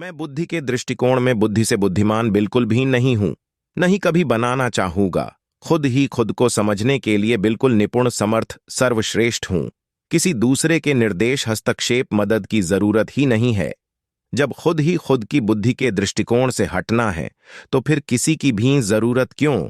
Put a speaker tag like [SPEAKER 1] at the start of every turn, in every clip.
[SPEAKER 1] मैं बुद्धि के दृष्टिकोण में बुद्धि से बुद्धिमान बिल्कुल भी नहीं हूं, नहीं कभी बनाना चाहूंगा। खुद ही खुद को समझने के लिए बिल्कुल निपुण, समर्थ, सर्वश्रेष्ठ हूं। किसी दूसरे के निर्देश, हस्तक्षेप, मदद की जरूरत ही नहीं है। जब खुद ही खुद की बुद्धि के दृष्टिकोण से हटना है, तो फिर किसी की भी जरूरत क्यों?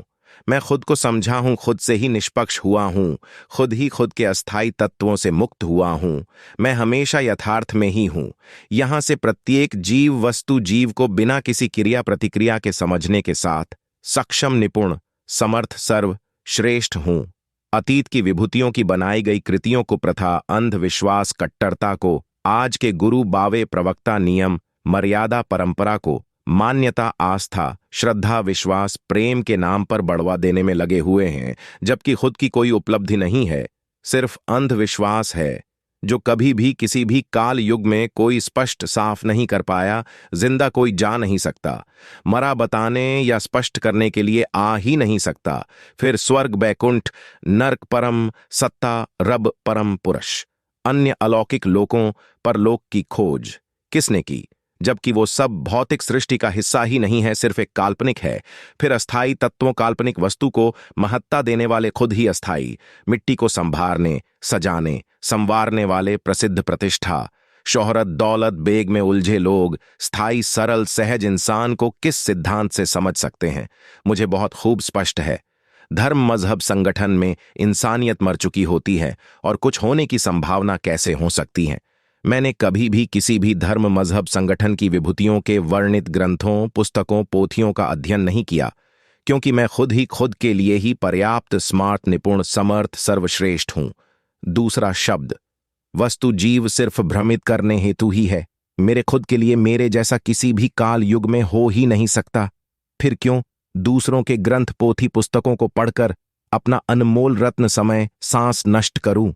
[SPEAKER 1] मैं खुद को समझा हूं, खुद से ही निष्पक्ष हुआ हूं, खुद ही खुद के अस्थायी तत्वों से मुक्त हुआ हूं। मैं हमेशा यथार्थ में ही हूं। यहां से प्रत्येक जीव, वस्तु, जीव को बिना किसी क्रिया प्रतिक्रिया के समझने के साथ सक्षम, निपुण, समर्थ, सर्व श्रेष्ठ हूं। अतीत की विभूतियों की बनाई गई कृतियों को, प्रथा, अंधविश्वास, कट्टरता को आज के गुरु, बावे, प्रवक्ता, नियम, मर्यादा, परंपरा को मान्यता, आस्था, श्रद्धा, विश्वास, प्रेम के नाम पर बढ़वा देने में लगे हुए हैं, जबकि खुद की कोई उपलब्धि नहीं है। सिर्फ अंधविश्वास है, जो कभी भी किसी भी काल युग में कोई स्पष्ट साफ नहीं कर पाया। जिंदा कोई जा नहीं सकता, मरा बताने या स्पष्ट करने के लिए आ ही नहीं सकता। फिर स्वर्ग, बैकुंठ, नर्क, परम सत्ता, रब, परम पुरुष, अन्य अलौकिक लोकों, परलोक की खोज किसने की, जबकि वो सब भौतिक सृष्टि का हिस्सा ही नहीं है, सिर्फ एक काल्पनिक है। फिर अस्थाई तत्वों, काल्पनिक वस्तु को महत्ता देने वाले खुद ही अस्थाई, मिट्टी को संभारने, सजाने, संवारने वाले, प्रसिद्ध, प्रतिष्ठा, शोहरत, दौलत, बेग में उलझे लोग स्थायी, सरल, सहज इंसान को किस सिद्धांत से समझ सकते हैं? मुझे बहुत खूब स्पष्ट है। धर्म, मजहब, संगठन में इंसानियत मर चुकी होती है और कुछ होने की संभावना कैसे हो सकती है? मैंने कभी भी किसी भी धर्म, मजहब, संगठन की विभूतियों के वर्णित ग्रंथों, पुस्तकों, पोथियों का अध्ययन नहीं किया, क्योंकि मैं खुद ही खुद के लिए ही पर्याप्त, स्मार्ट, निपुण, समर्थ, सर्वश्रेष्ठ हूं। दूसरा शब्द, वस्तु, जीव सिर्फ भ्रमित करने हेतु ही है। मेरे खुद के लिए मेरे जैसा किसी भी काल युग में हो ही नहीं सकता। फिर क्यों दूसरों के ग्रंथ, पोथी, पुस्तकों को पढ़कर अपना अनमोल रत्न, समय, सांस नष्ट करूं,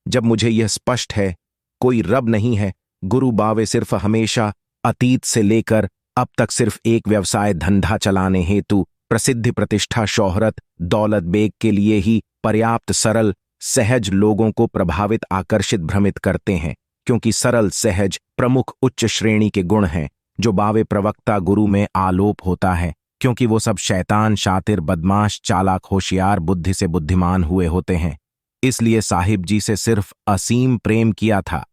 [SPEAKER 1] जब मुझे यह स्पष्ट है कोई रब नहीं है। गुरु, बावे सिर्फ हमेशा अतीत से लेकर अब तक सिर्फ एक व्यवसाय, धंधा चलाने हेतु, प्रसिद्धि, प्रतिष्ठा, शोहरत, दौलत, बेग के लिए ही पर्याप्त, सरल, सहज लोगों को प्रभावित, आकर्षित, भ्रमित करते हैं, क्योंकि सरल, सहज, प्रमुख, उच्च श्रेणी के गुण हैं, जो बावे, प्रवक्ता, गुरु में आलोप होता है, क्योंकि वो सब शैतान, शातिर, बदमाश, चालाक, होशियार, बुद्धि से बुद्धिमान हुए होते हैं। इसलिए साहिब जी से सिर्फ असीम प्रेम किया था।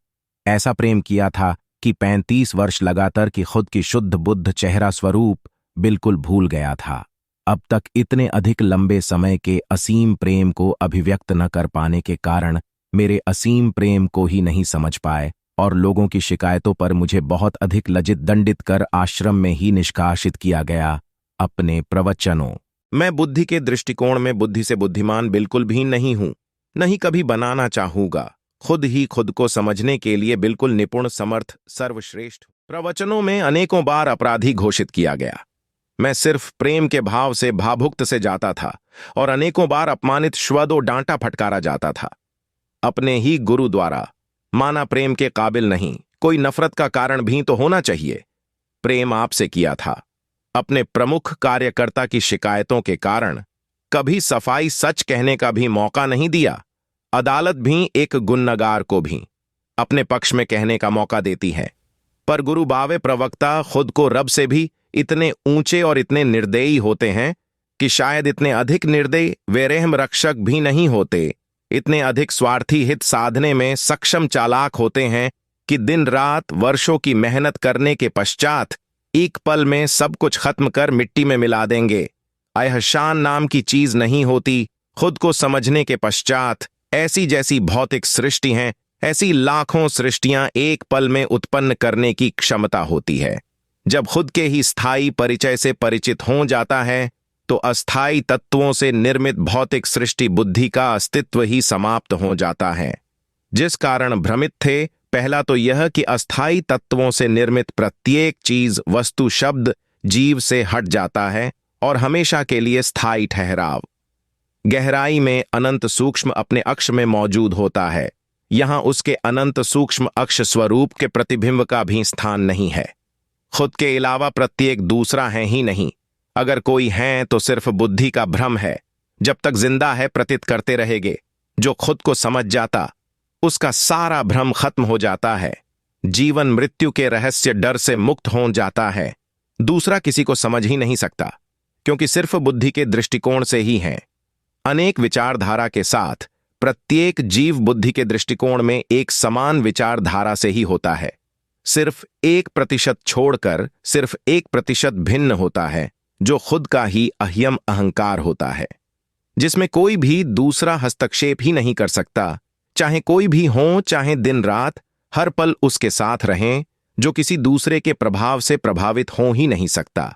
[SPEAKER 1] ऐसा प्रेम किया था कि 35 वर्ष लगातार कि खुद की शुद्ध बुद्ध चेहरा स्वरूप बिल्कुल भूल गया था। अब तक इतने अधिक लंबे समय के असीम प्रेम को अभिव्यक्त न कर पाने के कारण मेरे असीम प्रेम को ही नहीं समझ पाए और लोगों की शिकायतों पर मुझे बहुत अधिक लज्जित, दंडित कर आश्रम में ही निष्कासित किया गया। अपने प्रवचनों मैं बुद्धि के दृष्टिकोण में बुद्धि से बुद्धिमान बिल्कुल भी नहीं हूं, नहीं कभी बनाना चाहूंगा। खुद ही खुद को समझने के लिए बिल्कुल निपुण, समर्थ, सर्वश्रेष्ठ। प्रवचनों में अनेकों बार अपराधी घोषित किया गया। मैं सिर्फ प्रेम के भाव से, भावुकता से जाता था और अनेकों बार अपमानित, श्वदो, डांटा, फटकारा जाता था। अपने ही गुरु द्वारा माना प्रेम के काबिल नहीं, कोई नफरत का कारण भी तो होना चाहिए। प्रेम आपसे किया था। अपने प्रमुख कार्यकर्ता की शिकायतों के कारण कभी सफाई, सच कहने का भी मौका नहीं दिया। अदालत भी एक गुनहगार को भी अपने पक्ष में कहने का मौका देती है, पर गुरु, बावे, प्रवक्ता खुद को रब से भी इतने ऊंचे और इतने निर्दयी होते हैं कि शायद इतने अधिक निर्दयी वे रहम रक्षक भी नहीं होते। इतने अधिक स्वार्थी हित साधने में सक्षम, चालाक होते हैं कि दिन रात, वर्षों की मेहनत करने के पश्चात एक पल में सब कुछ खत्म कर मिट्टी में मिला देंगे। अहसान नाम की चीज नहीं होती। खुद को समझने के पश्चात ऐसी जैसी भौतिक सृष्टि हैं, ऐसी लाखों सृष्टियां एक पल में उत्पन्न करने की क्षमता होती है। जब खुद के ही स्थायी परिचय से परिचित हो जाता है, तो अस्थायी तत्वों से निर्मित भौतिक सृष्टि, बुद्धि का अस्तित्व ही समाप्त हो जाता है। जिस कारण भ्रमित थे, पहला तो यह कि अस्थायी तत्वों से निर्मित प्रत्येक चीज, वस्तु, शब्द, जीव से हट जाता है और हमेशा के लिए स्थायी ठहराव गहराई में अनंत सूक्ष्म अपने अक्ष में मौजूद होता है। यहां उसके अनंत सूक्ष्म अक्ष स्वरूप के प्रतिबिंब का भी स्थान नहीं है। खुद के अलावा प्रत्येक दूसरा है ही नहीं। अगर कोई है तो सिर्फ बुद्धि का भ्रम है। जब तक जिंदा है प्रतीत करते रहेंगे। जो खुद को समझ जाता, उसका सारा भ्रम खत्म हो जाता है। जीवन मृत्यु के रहस्य डर से मुक्त हो जाता है। दूसरा किसी को समझ ही नहीं सकता, क्योंकि सिर्फ बुद्धि के दृष्टिकोण से ही है। अनेक विचारधारा के साथ प्रत्येक जीव बुद्धि के दृष्टिकोण में एक समान विचारधारा से ही होता है। सिर्फ 1% छोड़कर सिर्फ 1% भिन्न होता है, जो खुद का ही अह्यम अहंकार होता है, जिसमें कोई भी दूसरा हस्तक्षेप ही नहीं कर सकता। चाहे कोई भी हो, चाहे दिन रात हर पल उसके साथ रहें, जो किसी दूसरे के प्रभाव से प्रभावित हो ही नहीं सकता।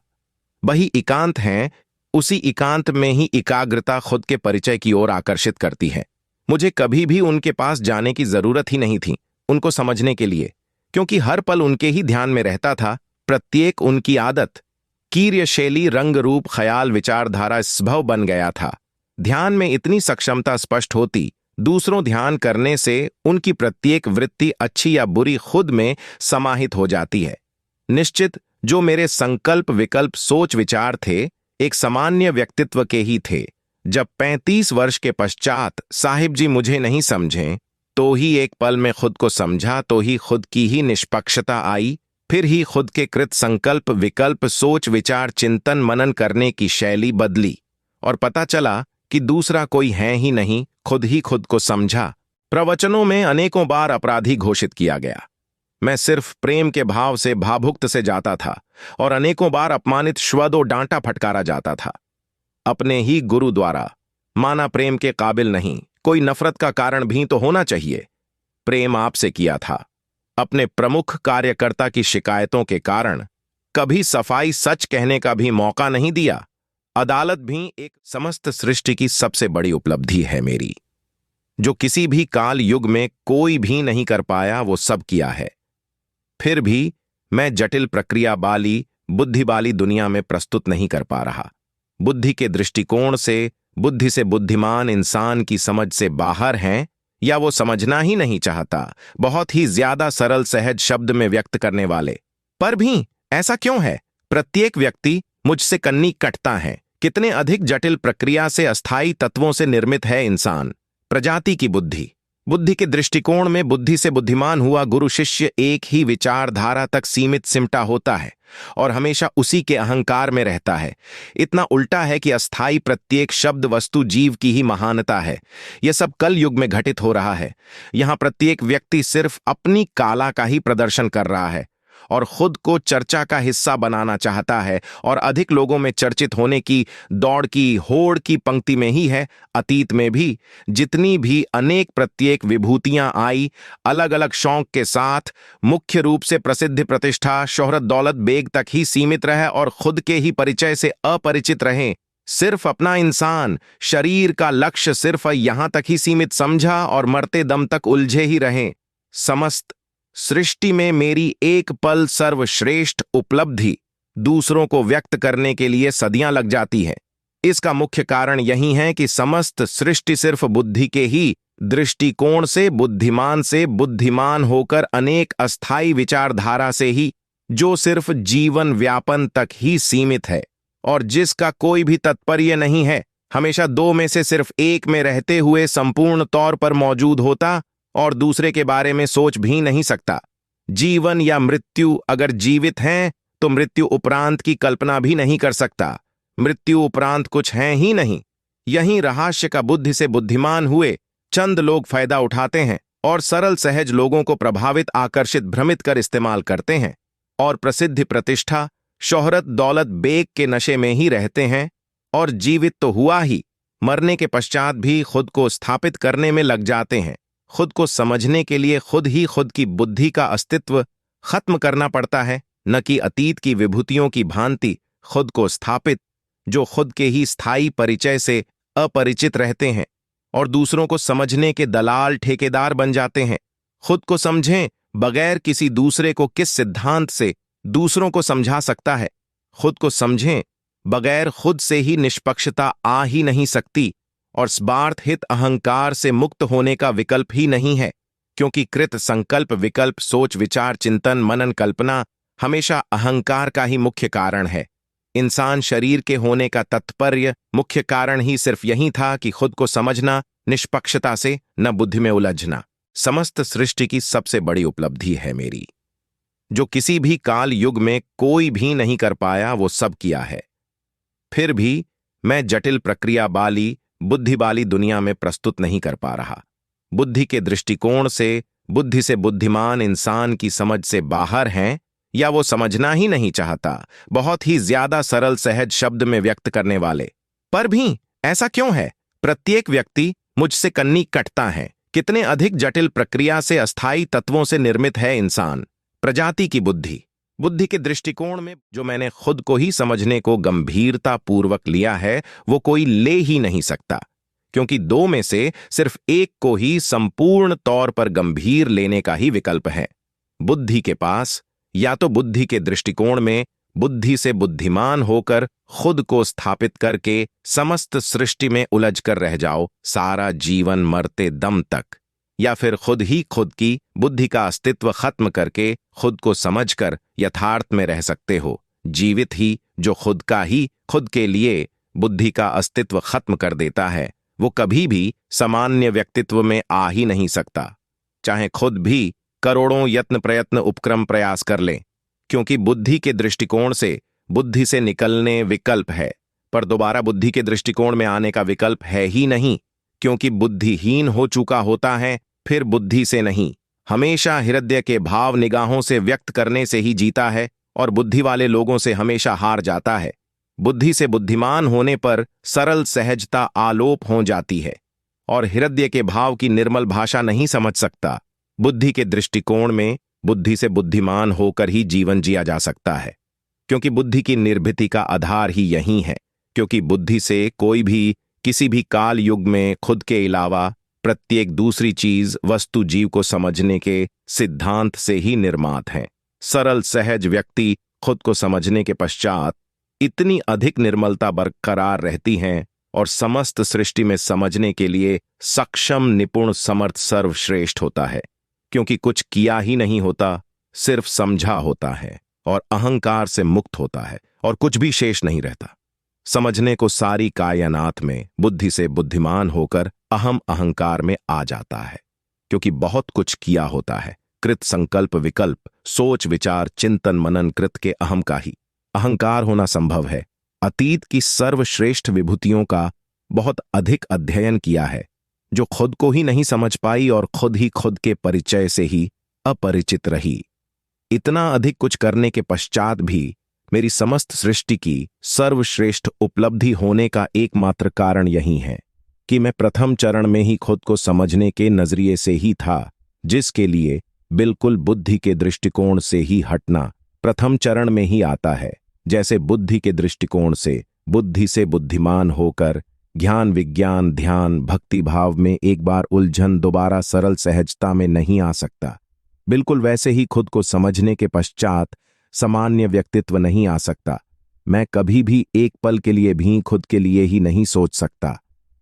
[SPEAKER 1] वही एकांत है, उसी एकांत में ही एकाग्रता खुद के परिचय की ओर आकर्षित करती है। मुझे कभी भी उनके पास जाने की जरूरत ही नहीं थी उनको समझने के लिए, क्योंकि हर पल उनके ही ध्यान में रहता था। प्रत्येक उनकी आदत, कीर्यशैली, रंग, रूप, ख्याल, विचारधारा स्वभाव बन गया था। ध्यान में इतनी सक्षमता स्पष्ट होती, दूसरों ध्यान करने से उनकी प्रत्येक वृत्ति अच्छी या बुरी खुद में समाहित हो जाती है। निश्चित जो मेरे संकल्प, विकल्प, सोच, विचार थे, एक सामान्य व्यक्तित्व के ही थे। जब 35 वर्ष के पश्चात साहिब जी मुझे नहीं समझे, तो ही एक पल में खुद को समझा, तो ही खुद की ही निष्पक्षता आई, फिर ही खुद के कृत संकल्प, विकल्प, सोच, विचार, चिंतन, मनन करने की शैली बदली और पता चला कि दूसरा कोई है ही नहीं, खुद ही खुद को समझा। प्रवचनों में अनेकों बार अपराधी घोषित किया गया। मैं सिर्फ प्रेम के भाव से भावुक्त से जाता था और अनेकों बार अपमानित, श्वदो, डांटा, फटकारा जाता था। अपने ही गुरु द्वारा माना प्रेम के काबिल नहीं, कोई नफरत का कारण भी तो होना चाहिए। प्रेम आपसे किया था। अपने प्रमुख कार्यकर्ता की शिकायतों के कारण कभी सफाई सच कहने का भी मौका नहीं दिया। अदालत भी एक समस्त सृष्टि की सबसे बड़ी उपलब्धि है मेरी, जो किसी भी काल युग में कोई भी नहीं कर पाया, वो सब किया है। फिर भी मैं जटिल प्रक्रिया वाली, बुद्धि वाली दुनिया में प्रस्तुत नहीं कर पा रहा। बुद्धि के दृष्टिकोण से, बुद्धि से बुद्धिमान इंसान की समझ से बाहर हैं, या वो समझना ही नहीं चाहता। बहुत ही ज्यादा सरल, सहज शब्द में व्यक्त करने वाले। पर भी ऐसा क्यों है? प्रत्येक व्यक्ति मुझसे कन्नी कटता है। कितने अधिक जटिल प्रक्रिया से, अस्थायी तत्वों से निर्मित है इंसान। प्रजाति की बुद्धि, बुद्धि के दृष्टिकोण में बुद्धि से बुद्धिमान हुआ गुरु शिष्य एक ही विचारधारा तक सीमित सिमटा होता है और हमेशा उसी के अहंकार में रहता है। इतना उल्टा है कि अस्थायी प्रत्येक शब्द, वस्तु, जीव की ही महानता है। यह सब कल युग में घटित हो रहा है। यहां प्रत्येक व्यक्ति सिर्फ अपनी काला का ही प्रदर्शन कर रहा है और खुद को चर्चा का हिस्सा बनाना चाहता है और अधिक लोगों में चर्चित होने की दौड़ की, होड़ की पंक्ति में ही है। अतीत में भी जितनी भी अनेक प्रत्येक विभूतियां आई, अलग अलग शौक के साथ, मुख्य रूप से प्रसिद्धि, प्रतिष्ठा, शोहरत, दौलत, बेग तक ही सीमित रहे और खुद के ही परिचय से अपरिचित रहे। सिर्फ अपना इंसान, शरीर का लक्ष्य सिर्फ यहां तक ही सीमित समझा और मरते दम तक उलझे ही रहे। समस्त सृष्टि में मेरी एक पल सर्वश्रेष्ठ उपलब्धि दूसरों को व्यक्त करने के लिए सदियां लग जाती है। इसका मुख्य कारण यही है कि समस्त सृष्टि सिर्फ बुद्धि के ही दृष्टिकोण से बुद्धिमान होकर अनेक अस्थायी विचारधारा से ही, जो सिर्फ जीवन व्यापन तक ही सीमित है और जिसका कोई भी तात्पर्य नहीं है, हमेशा दो में से सिर्फ एक में रहते हुए संपूर्ण तौर पर मौजूद होता और दूसरे के बारे में सोच भी नहीं सकता। जीवन या मृत्यु, अगर जीवित हैं तो मृत्यु उपरांत की कल्पना भी नहीं कर सकता। मृत्यु उपरांत कुछ है ही नहीं। यही रहस्य का बुद्धि से बुद्धिमान हुए चंद लोग फायदा उठाते हैं और सरल सहज लोगों को प्रभावित, आकर्षित, भ्रमित कर इस्तेमाल करते हैं और प्रसिद्धि, प्रतिष्ठा, शोहरत, दौलत, बेग के नशे में ही रहते हैं। और जीवित तो हुआ ही, मरने के पश्चात भी खुद को स्थापित करने में लग जाते हैं। खुद को समझने के लिए खुद ही खुद की बुद्धि का अस्तित्व खत्म करना पड़ता है, न कि अतीत की विभूतियों की भांति खुद को स्थापित, जो खुद के ही स्थायी परिचय से अपरिचित रहते हैं और दूसरों को समझने के दलाल, ठेकेदार बन जाते हैं। खुद को समझें बगैर किसी दूसरे को किस सिद्धांत से दूसरों को समझा सकता है। खुद को समझें बगैर खुद से ही निष्पक्षता आ ही नहीं सकती और स्वार्थ हित अहंकार से मुक्त होने का विकल्प ही नहीं है, क्योंकि कृत संकल्प, विकल्प, सोच, विचार, चिंतन, मनन, कल्पना हमेशा अहंकार का ही मुख्य कारण है। इंसान शरीर के होने का तात्पर्य, मुख्य कारण ही सिर्फ यही था कि खुद को समझना, निष्पक्षता से, न बुद्धि में उलझना। समस्त सृष्टि की सबसे बड़ी उपलब्धि है मेरी। जो किसी भी काल युग में कोई भी नहीं कर पाया वो सब किया है। फिर भी मैं जटिल प्रक्रिया वाली बुद्धि वाली दुनिया में प्रस्तुत नहीं कर पा रहा। बुद्धि के दृष्टिकोण से बुद्धिमान इंसान की समझ से बाहर हैं, या वो समझना ही नहीं चाहता। बहुत ही ज्यादा सरल सहज शब्द में व्यक्त करने वाले। पर भी ऐसा क्यों है? प्रत्येक व्यक्ति मुझसे कन्नी कटता है। कितने अधिक जटिल प्रक्रिया से अस्थायी तत्वों से निर्मित है इंसान। प्रजाति की बुद्धि के दृष्टिकोण में जो मैंने खुद को ही समझने को गंभीरता पूर्वक लिया है, वो कोई ले ही नहीं सकता, क्योंकि दो में से सिर्फ एक को ही संपूर्ण तौर पर गंभीर लेने का ही विकल्प है। बुद्धि के पास या तो बुद्धि के दृष्टिकोण में बुद्धि से बुद्धिमान होकर खुद को स्थापित करके समस्त सृष्टि में उलझ कर रह जाओ सारा जीवन मरते दम तक, या फिर खुद ही खुद की बुद्धि का अस्तित्व खत्म करके खुद को समझकर यथार्थ में रह सकते हो। जीवित ही जो खुद का ही खुद के लिए बुद्धि का अस्तित्व खत्म कर देता है, वो कभी भी सामान्य व्यक्तित्व में आ ही नहीं सकता, चाहे खुद भी करोड़ों यत्न प्रयत्न उपक्रम प्रयास कर ले, क्योंकि बुद्धि के दृष्टिकोण से बुद्धि से निकलने विकल्प है, पर दोबारा बुद्धि के दृष्टिकोण में आने का विकल्प है ही नहीं, क्योंकि बुद्धिहीन हो चुका होता है। फिर बुद्धि से नहीं, हमेशा हृदय के भाव निगाहों से व्यक्त करने से ही जीता है, और बुद्धि वाले लोगों से हमेशा हार जाता है। बुद्धि से बुद्धिमान होने पर सरल सहजता आलोप हो जाती है, और हृदय के भाव की निर्मल भाषा नहीं समझ सकता। बुद्धि के दृष्टिकोण में बुद्धि से बुद्धिमान होकर ही जीवन जिया जा सकता है, क्योंकि बुद्धि की निर्भीति का आधार ही यही है। क्योंकि बुद्धि से कोई भी किसी भी काल युग में खुद के अलावा प्रत्येक दूसरी चीज वस्तु जीव को समझने के सिद्धांत से ही निर्मात है। सरल सहज व्यक्ति खुद को समझने के पश्चात इतनी अधिक निर्मलता बरकरार रहती है, और समस्त सृष्टि में समझने के लिए सक्षम निपुण समर्थ सर्वश्रेष्ठ होता है, क्योंकि कुछ किया ही नहीं होता, सिर्फ समझा होता है, और अहंकार से मुक्त होता है, और कुछ भी शेष नहीं रहता। समझने को सारी कायनात में बुद्धि से बुद्धिमान होकर अहम अहंकार में आ जाता है, क्योंकि बहुत कुछ किया होता है। कृत संकल्प विकल्प सोच विचार चिंतन मनन कृत के अहम का ही अहंकार होना संभव है। अतीत की सर्वश्रेष्ठ विभूतियों का बहुत अधिक अध्ययन किया है, जो खुद को ही नहीं समझ पाई और खुद ही खुद के परिचय से ही अपरिचित रही। इतना अधिक कुछ करने के पश्चात भी मेरी समस्त सृष्टि की सर्वश्रेष्ठ उपलब्धि होने का एकमात्र कारण यही है कि मैं प्रथम चरण में ही खुद को समझने के नजरिए से ही था, जिसके लिए बिल्कुल बुद्धि के दृष्टिकोण से ही हटना प्रथम चरण में ही आता है। जैसे बुद्धि के दृष्टिकोण से बुद्धि से बुद्धिमान होकर ज्ञान विज्ञान ध्यान भक्ति भाव में एक बार उलझन दोबारा सरल सहजता में नहीं आ सकता, बिल्कुल वैसे ही खुद को समझने के पश्चात सामान्य व्यक्तित्व नहीं आ सकता। मैं कभी भी एक पल के लिए भी खुद के लिए ही नहीं सोच सकता,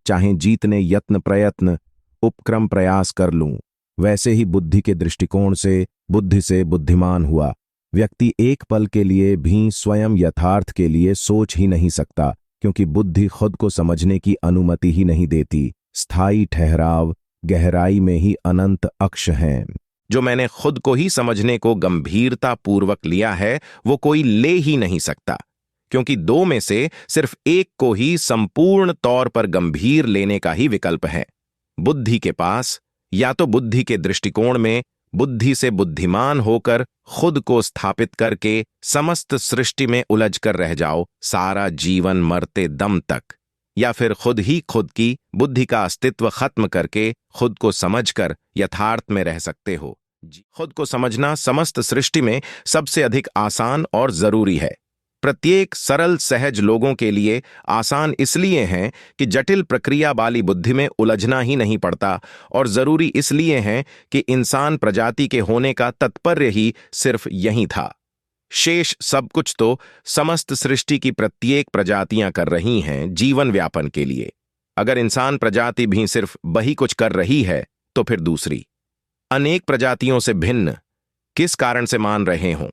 [SPEAKER 1] चाहे जीतने यत्न प्रयत्न उपक्रम प्रयास कर लूं। वैसे ही बुद्धि के दृष्टिकोण से बुद्धिमान हुआ व्यक्ति एक पल के लिए भी स्वयं यथार्थ के लिए सोच ही नहीं सकता, क्योंकि बुद्धि खुद को समझने की अनुमति ही नहीं देती। स्थायी ठहराव गहराई में ही अनंत अक्ष हैं। जो मैंने खुद को ही समझने को गंभीरता पूर्वक लिया है, वो कोई ले ही नहीं सकता, क्योंकि दो में से सिर्फ एक को ही संपूर्ण तौर पर गंभीर लेने का ही विकल्प है। बुद्धि के पास या तो बुद्धि के दृष्टिकोण में बुद्धि से बुद्धिमान होकर खुद को स्थापित करके समस्त सृष्टि में उलझ कर रह जाओ सारा जीवन मरते दम तक, या फिर खुद ही खुद की बुद्धि का अस्तित्व खत्म करके खुद को समझकर यथार्थ में रह सकते हो। खुद को समझना समस्त सृष्टि में सबसे अधिक आसान और जरूरी है। प्रत्येक सरल सहज लोगों के लिए आसान इसलिए है कि जटिल प्रक्रिया वाली बुद्धि में उलझना ही नहीं पड़ता, और जरूरी इसलिए है कि इंसान प्रजाति के होने का तात्पर्य ही सिर्फ यही था। शेष सब कुछ तो समस्त सृष्टि की प्रत्येक प्रजातियां कर रही हैं जीवन व्यापन के लिए। अगर इंसान प्रजाति भी सिर्फ वही कुछ कर रही है, तो फिर दूसरी अनेक प्रजातियों से भिन्न किस कारण से मान रहे हों।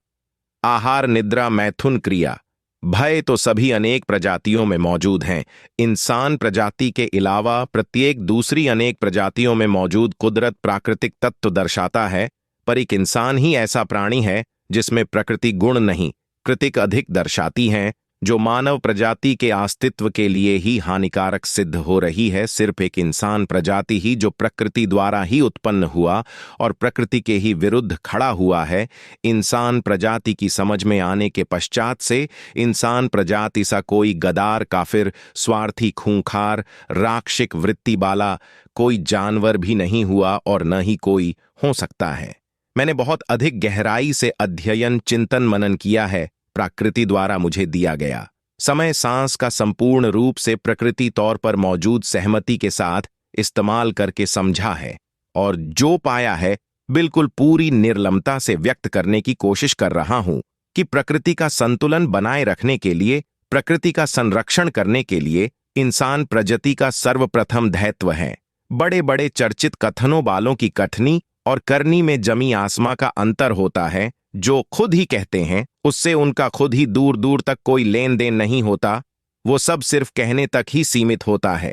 [SPEAKER 1] आहार निद्रा मैथुन क्रिया भय तो सभी अनेक प्रजातियों में मौजूद हैं। इंसान प्रजाति के अलावा प्रत्येक दूसरी अनेक प्रजातियों में मौजूद कुदरत प्राकृतिक तत्व दर्शाता है, पर एक इंसान ही ऐसा प्राणी है जिसमें प्रकृति गुण नहीं, कृतिक अधिक दर्शाती हैं, जो मानव प्रजाति के अस्तित्व के लिए ही हानिकारक सिद्ध हो रही है। सिर्फ एक इंसान प्रजाति ही जो प्रकृति द्वारा ही उत्पन्न हुआ और प्रकृति के ही विरुद्ध खड़ा हुआ है। इंसान प्रजाति की समझ में आने के पश्चात से इंसान प्रजाति सा कोई गदार, काफिर, स्वार्थी, खूंखार, राक्षसिक वृत्ति वाला कोई जानवर भी नहीं हुआ और न ही कोई हो सकता है। मैंने बहुत अधिक गहराई से अध्ययन, चिंतन, मनन किया है। प्रकृति द्वारा मुझे दिया गया समय सांस का संपूर्ण रूप से प्रकृति तौर पर मौजूद सहमति के साथ इस्तेमाल करके समझा है और जो पाया है बिल्कुल पूरी निर्मलता से व्यक्त करने की कोशिश कर रहा हूं कि प्रकृति का संतुलन बनाए रखने के लिए, प्रकृति का संरक्षण करने के लिए इंसान प्रजाति का सर्वप्रथम दायित्व है। बड़े बड़े चर्चित कथनों वालों की कथनी और करनी में जमी आसमां का अंतर होता है। जो खुद ही कहते हैं उससे उनका खुद ही दूर दूर तक कोई लेन देन नहीं होता। वो सब सिर्फ कहने तक ही सीमित होता है।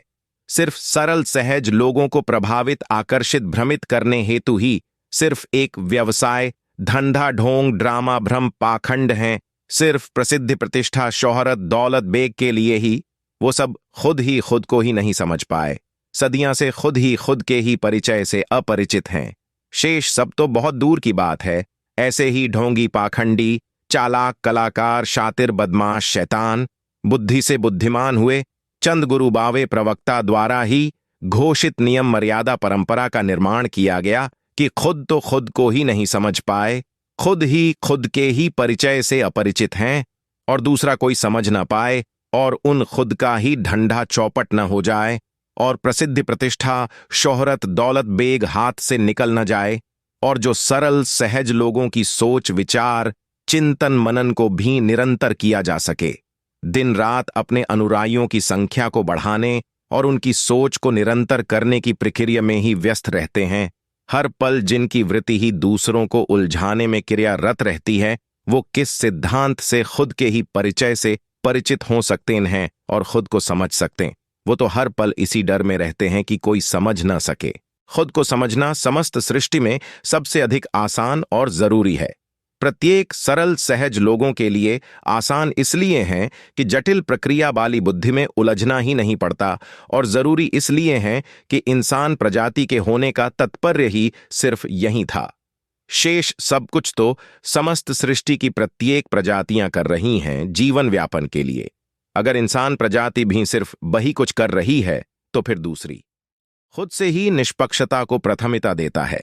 [SPEAKER 1] सिर्फ सरल सहज लोगों को प्रभावित, आकर्षित, भ्रमित करने हेतु ही सिर्फ एक व्यवसाय, धंधा, ढोंग, ड्रामा, भ्रम, पाखंड हैं। सिर्फ प्रसिद्धि, प्रतिष्ठा, शोहरत, दौलत, बेग के लिए ही वो सब खुद को ही नहीं समझ पाए। सदियां से खुद ही खुद के ही परिचय से अपरिचित हैं। शेष सब तो बहुत दूर की बात है। ऐसे ही ढोंगी, पाखंडी, चालाक, कलाकार, शातिर, बदमाश, शैतान, बुद्धि से बुद्धिमान हुए चंद गुरु बावे प्रवक्ता द्वारा ही घोषित नियम, मर्यादा, परंपरा का निर्माण किया गया कि खुद तो खुद को ही नहीं समझ पाए, खुद ही खुद के ही परिचय से अपरिचित हैं और दूसरा कोई समझ ना पाए और उन खुद का ही ढंढा चौपट न हो जाए और प्रसिद्धि, प्रतिष्ठा, शोहरत, दौलत, बेग हाथ से निकल न जाए और जो सरल सहज लोगों की सोच, विचार, चिंतन, मनन को भी निरंतर किया जा सके। दिन रात अपने अनुयायियों की संख्या को बढ़ाने और उनकी सोच को निरंतर करने की प्रक्रिया में ही व्यस्त रहते हैं। हर पल जिनकी वृत्ति ही दूसरों को उलझाने में क्रियारत रहती है, वो किस सिद्धांत से खुद के ही परिचय से परिचित हो सकते हैं और खुद को समझ सकते हैं। वो तो हर पल इसी डर में रहते हैं कि कोई समझ ना सके। खुद को समझना समस्त सृष्टि में सबसे अधिक आसान और जरूरी है। प्रत्येक सरल सहज लोगों के लिए आसान इसलिए है कि जटिल प्रक्रिया वाली बुद्धि में उलझना ही नहीं पड़ता और जरूरी इसलिए है कि इंसान प्रजाति के होने का तात्पर्य ही सिर्फ यही था। शेष सब कुछ तो समस्त सृष्टि की प्रत्येक प्रजातियां कर रही हैं जीवन व्यापन के लिए। अगर इंसान प्रजाति भी सिर्फ वही कुछ कर रही है तो फिर दूसरी खुद से ही निष्पक्षता को प्राथमिकता देता है।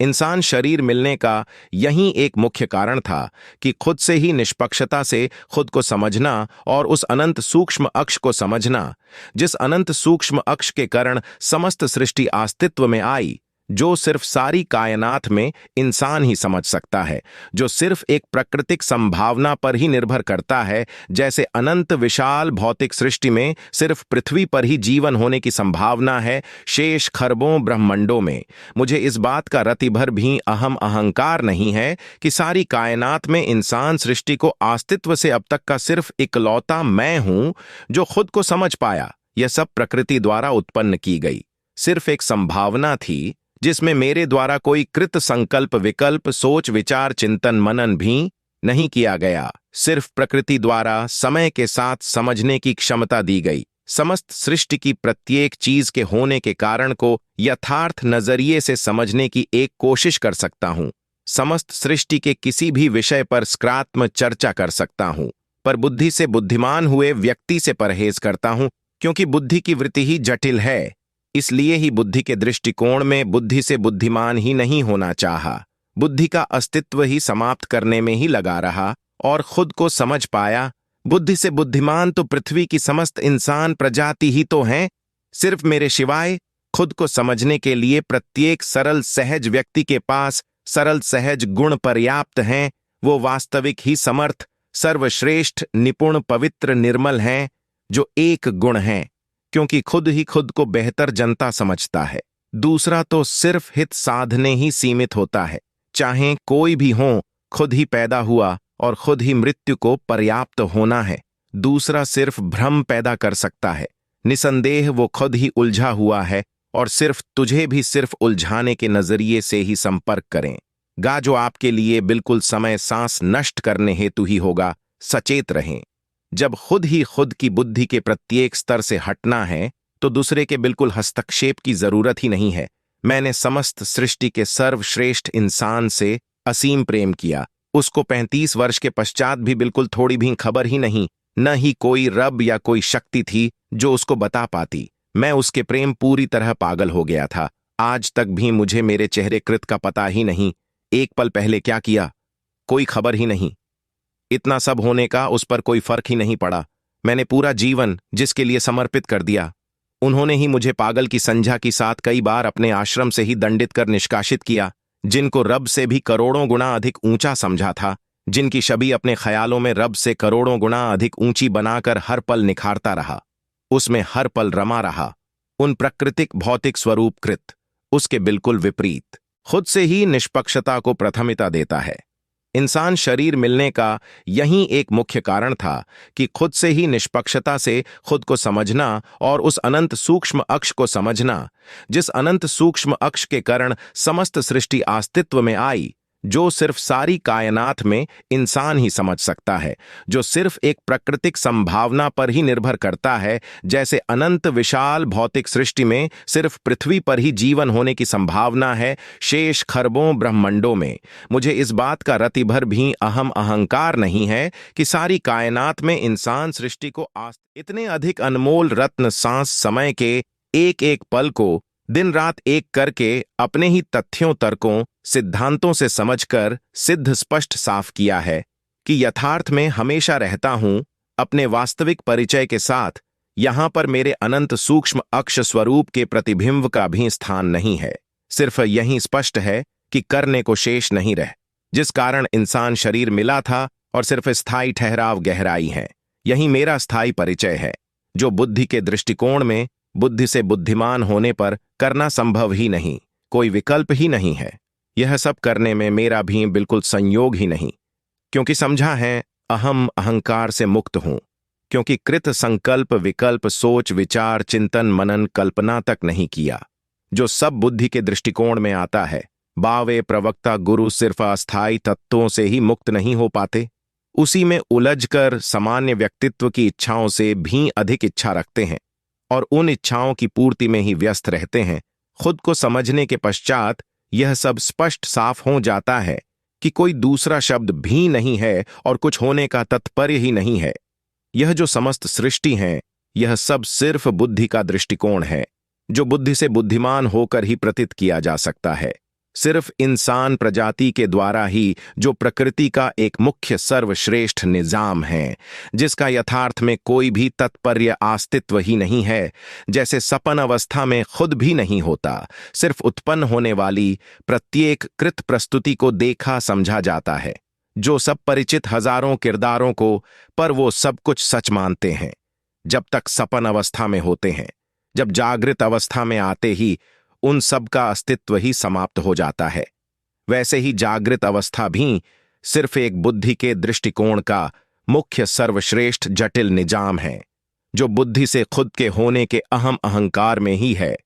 [SPEAKER 1] इंसान शरीर मिलने का यही एक मुख्य कारण था कि खुद से ही निष्पक्षता से खुद को समझना और उस अनंत सूक्ष्म अक्ष को समझना, जिस अनंत सूक्ष्म अक्ष के कारण समस्त सृष्टि अस्तित्व में आई, जो सिर्फ सारी कायनात में इंसान ही समझ सकता है, जो सिर्फ एक प्राकृतिक संभावना पर ही निर्भर करता है। जैसे अनंत विशाल भौतिक सृष्टि में सिर्फ पृथ्वी पर ही जीवन होने की संभावना है, शेष खरबों ब्रह्मांडों में मुझे इस बात का रति भर भी अहंकार नहीं है कि सारी कायनात में इंसान सृष्टि को अस्तित्व से अब तक का सिर्फ इकलौता मैं हूं जो खुद को समझ पाया। यह सब प्रकृति द्वारा उत्पन्न की गई सिर्फ एक संभावना थी जिसमें मेरे द्वारा कोई कृत संकल्प, विकल्प, सोच, विचार, चिंतन, मनन भी नहीं किया गया। सिर्फ प्रकृति द्वारा समय के साथ समझने की क्षमता दी गई। समस्त सृष्टि की प्रत्येक चीज के होने के कारण को यथार्थ नजरिए से समझने की एक कोशिश कर सकता हूं। समस्त सृष्टि के किसी भी विषय पर सकारात्मक चर्चा कर सकता हूं, पर बुद्धि से बुद्धिमान हुए व्यक्ति से परहेज करता हूं, क्योंकि बुद्धि की वृत्ति ही जटिल है। इसलिए ही बुद्धि के दृष्टिकोण में बुद्धि से बुद्धिमान ही नहीं होना चाहा, बुद्धि का अस्तित्व ही समाप्त करने में ही लगा रहा और खुद को समझ पाया। बुद्धि से बुद्धिमान तो पृथ्वी की समस्त इंसान प्रजाति ही तो हैं। सिर्फ मेरे सिवाय खुद को समझने के लिए प्रत्येक सरल सहज व्यक्ति के पास सरल सहज गुण पर्याप्त हैं। वो वास्तविक ही समर्थ, सर्वश्रेष्ठ, निपुण, पवित्र, निर्मल हैं, जो एक गुण हैं, क्योंकि खुद ही खुद को बेहतर जनता समझता है। दूसरा तो सिर्फ हित साधने ही सीमित होता है। चाहे कोई भी हो, खुद ही पैदा हुआ और खुद ही मृत्यु को पर्याप्त होना है। दूसरा सिर्फ भ्रम पैदा कर सकता है। निसंदेह वो खुद ही उलझा हुआ है और सिर्फ तुझे भी सिर्फ उलझाने के नजरिए से ही संपर्क करें गा, जो आपके लिए बिल्कुल समय सांस नष्ट करने हेतु ही होगा। सचेत रहें। जब खुद ही खुद की बुद्धि के प्रत्येक स्तर से हटना है तो दूसरे के बिल्कुल हस्तक्षेप की जरूरत ही नहीं है। मैंने समस्त सृष्टि के सर्वश्रेष्ठ इंसान से असीम प्रेम किया। उसको 35 वर्ष के पश्चात भी बिल्कुल थोड़ी भी खबर ही नहीं, न ही कोई रब या कोई शक्ति थी जो उसको बता पाती। मैं उसके प्रेम पूरी तरह पागल हो गया था। आज तक भी मुझे मेरे चेहरे कृत का पता ही नहीं। एक पल पहले क्या किया, कोई खबर ही नहीं। इतना सब होने का उस पर कोई फर्क ही नहीं पड़ा। मैंने पूरा जीवन जिसके लिए समर्पित कर दिया। उन्होंने ही मुझे पागल की संज्ञा के साथ कई बार अपने आश्रम से ही दंडित कर निष्कासित किया। जिनको रब से भी करोड़ों गुना अधिक ऊंचा समझा था, जिनकी छवि अपने ख्यालों में रब से करोड़ों गुना अधिक ऊंची बनाकर हर पल निखारता रहा, उसमें हर पल रमा रहा। उन प्राकृतिक भौतिक स्वरूप कृत, उसके बिल्कुल विपरीत, खुद से ही निष्पक्षता को प्राथमिकता देता है। इंसान शरीर मिलने का यही एक मुख्य कारण था कि खुद से ही निष्पक्षता से खुद को समझना और उस अनंत सूक्ष्म अक्ष को समझना, जिस अनंत सूक्ष्म अक्ष के कारण समस्त सृष्टि अस्तित्व में आई, जो सिर्फ सारी कायनात में इंसान ही समझ सकता है, जो सिर्फ एक प्राकृतिक संभावना पर ही निर्भर करता है। जैसे अनंत विशाल भौतिक सृष्टि में सिर्फ पृथ्वी पर ही जीवन होने की संभावना है, शेष खरबों ब्रह्मांडों में मुझे इस बात का रति भर भी अहंकार नहीं है कि सारी कायनात में इंसान सृष्टि को इतने अधिक अनमोल रत्न सांस समय के एक एक पल को दिन रात एक करके अपने ही तथ्यों, तर्कों, सिद्धांतों से समझकर सिद्ध स्पष्ट साफ किया है कि यथार्थ में हमेशा रहता हूं अपने वास्तविक परिचय के साथ। यहां पर मेरे अनंत सूक्ष्म अक्ष स्वरूप के प्रतिबिंब का भी स्थान नहीं है। सिर्फ यही स्पष्ट है कि करने को शेष नहीं रह, जिस कारण इंसान शरीर मिला था और सिर्फ स्थायी ठहराव गहराई है। यही मेरा स्थायी परिचय है, जो बुद्धि के दृष्टिकोण में बुद्धि से बुद्धिमान होने पर करना संभव ही नहीं, कोई विकल्प ही नहीं है। यह सब करने में मेरा भी बिल्कुल संयोग ही नहीं, क्योंकि समझा है अहंकार से मुक्त हूं, क्योंकि कृत संकल्प विकल्प सोच विचार चिंतन मनन कल्पना तक नहीं किया, जो सब बुद्धि के दृष्टिकोण में आता है। बावे प्रवक्ता गुरु सिर्फ अस्थायी तत्वों से ही मुक्त नहीं हो पाते, उसी में उलझकर सामान्य व्यक्तित्व की इच्छाओं से भी अधिक इच्छा रखते हैं और उन इच्छाओं की पूर्ति में ही व्यस्त रहते हैं। खुद को समझने के पश्चात यह सब स्पष्ट साफ हो जाता है कि कोई दूसरा शब्द भी नहीं है और कुछ होने का तात्पर्य ही नहीं है। यह जो समस्त सृष्टि है, यह सब सिर्फ बुद्धि का दृष्टिकोण है, जो बुद्धि से बुद्धिमान होकर ही प्रतीत किया जा सकता है। सिर्फ इंसान प्रजाति के द्वारा ही, जो प्रकृति का एक मुख्य सर्वश्रेष्ठ निजाम है, जिसका यथार्थ में कोई भी तात्पर्य अस्तित्व ही नहीं है, जैसे सपन अवस्था में खुद भी नहीं होता, सिर्फ उत्पन्न होने वाली प्रत्येक कृत प्रस्तुति को देखा समझा जाता है, जो सब परिचित हजारों किरदारों को, पर वो सब कुछ सच मानते हैं जब तक सपन अवस्था में होते हैं। जब जागृत अवस्था में आते ही उन सब का अस्तित्व ही समाप्त हो जाता है। वैसे ही जागृत अवस्था भी सिर्फ एक बुद्धि के दृष्टिकोण का मुख्य सर्वश्रेष्ठ जटिल निजाम है, जो बुद्धि से खुद के होने के अहंकार में ही है।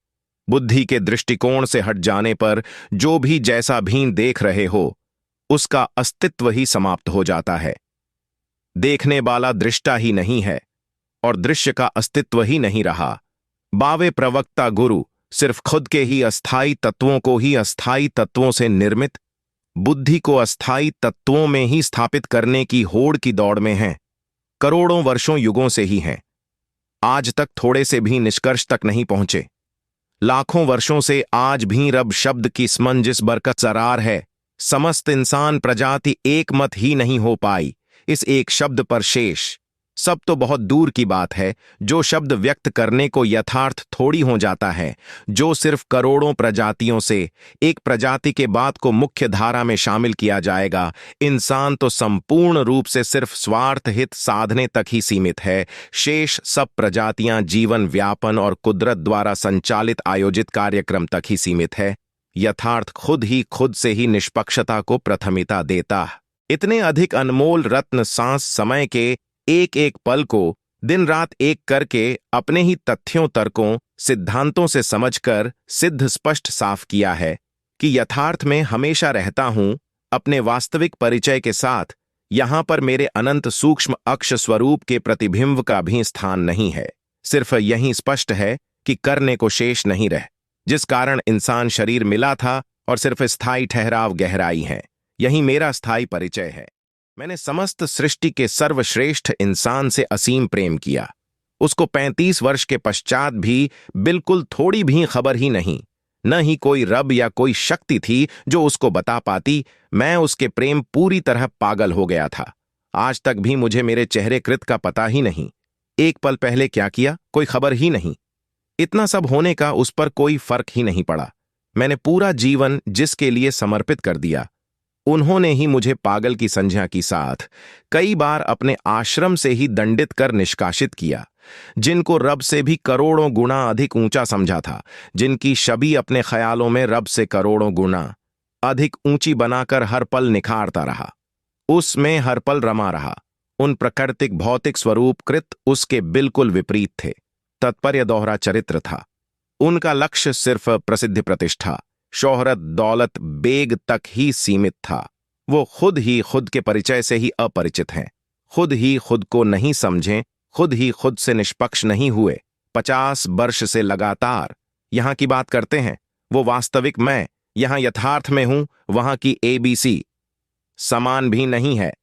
[SPEAKER 1] बुद्धि के दृष्टिकोण से हट जाने पर जो भी जैसा भी देख रहे हो, उसका अस्तित्व ही समाप्त हो जाता है। देखने वाला दृष्टा ही नहीं है और दृश्य का अस्तित्व ही नहीं रहा। बावे प्रवक्ता गुरु सिर्फ खुद के ही अस्थायी तत्वों को ही अस्थायी तत्वों से निर्मित बुद्धि को अस्थायी तत्वों में ही स्थापित करने की होड़ की दौड़ में हैं। करोड़ों वर्षों युगों से ही हैं। आज तक थोड़े से भी निष्कर्ष तक नहीं पहुंचे। लाखों वर्षों से आज भी रब शब्द की समंजस बरकरार है। समस्त इंसान प्रजाति एक मत ही नहीं हो पाई इस एक शब्द पर शेष। सब तो बहुत दूर की बात है, जो शब्द व्यक्त करने को यथार्थ थोड़ी हो जाता है, जो सिर्फ करोड़ों प्रजातियों से एक प्रजाति के बाद को मुख्य धारा में शामिल किया जाएगा। इंसान तो संपूर्ण रूप से सिर्फ स्वार्थ हित साधने तक ही सीमित है। शेष सब प्रजातियां जीवन व्यापन और कुदरत द्वारा संचालित आयोजित कार्यक्रम तक ही सीमित है। यथार्थ खुद से ही निष्पक्षता को प्राथमिकता देता है। इतने अधिक अनमोल रत्न सांस समय के एक एक पल को दिन रात एक करके अपने ही तथ्यों तर्कों सिद्धांतों से समझकर सिद्ध स्पष्ट साफ किया है कि यथार्थ में हमेशा रहता हूं अपने वास्तविक परिचय के साथ। यहां पर मेरे अनंत सूक्ष्म अक्ष स्वरूप के प्रतिबिंब का भी स्थान नहीं है। सिर्फ यही स्पष्ट है कि करने को शेष नहीं रह, जिस कारण इंसान शरीर मिला था और सिर्फ स्थायी ठहराव गहराई है। यही मेरा स्थायी परिचय है। मैंने समस्त सृष्टि के सर्वश्रेष्ठ इंसान से असीम प्रेम किया। उसको 35 वर्ष के पश्चात भी बिल्कुल थोड़ी भी खबर ही नहीं, न ही कोई रब या कोई शक्ति थी जो उसको बता पाती। मैं उसके प्रेम पूरी तरह पागल हो गया था। आज तक भी मुझे मेरे चेहरे कृत का पता ही नहीं। एक पल पहले क्या किया कोई खबर ही नहीं। इतना सब होने का उस पर कोई फर्क ही नहीं पड़ा। मैंने पूरा जीवन जिसके लिए समर्पित कर दिया, उन्होंने ही मुझे पागल की संज्ञा की साथ कई बार अपने आश्रम से ही दंडित कर निष्कासित किया। जिनको रब से भी करोड़ों गुना अधिक ऊंचा समझा था, जिनकी छवि अपने ख्यालों में रब से करोड़ों गुना अधिक ऊंची बनाकर हर पल निखारता रहा, उसमें हर पल रमा रहा। उन प्राकृतिक भौतिक स्वरूप कृत उसके बिल्कुल विपरीत थे। तत्पर्य दोहरा चरित्र था। उनका लक्ष्य सिर्फ प्रसिद्धि प्रतिष्ठा शोहरत दौलत बेग तक ही सीमित था। वो खुद ही खुद के परिचय से ही अपरिचित हैं, खुद ही खुद को नहीं समझें, खुद ही खुद से निष्पक्ष नहीं हुए। 50 वर्ष से लगातार यहां की बात करते हैं। वो वास्तविक मैं यहां यथार्थ में हूं, वहां की ABC समान भी नहीं है,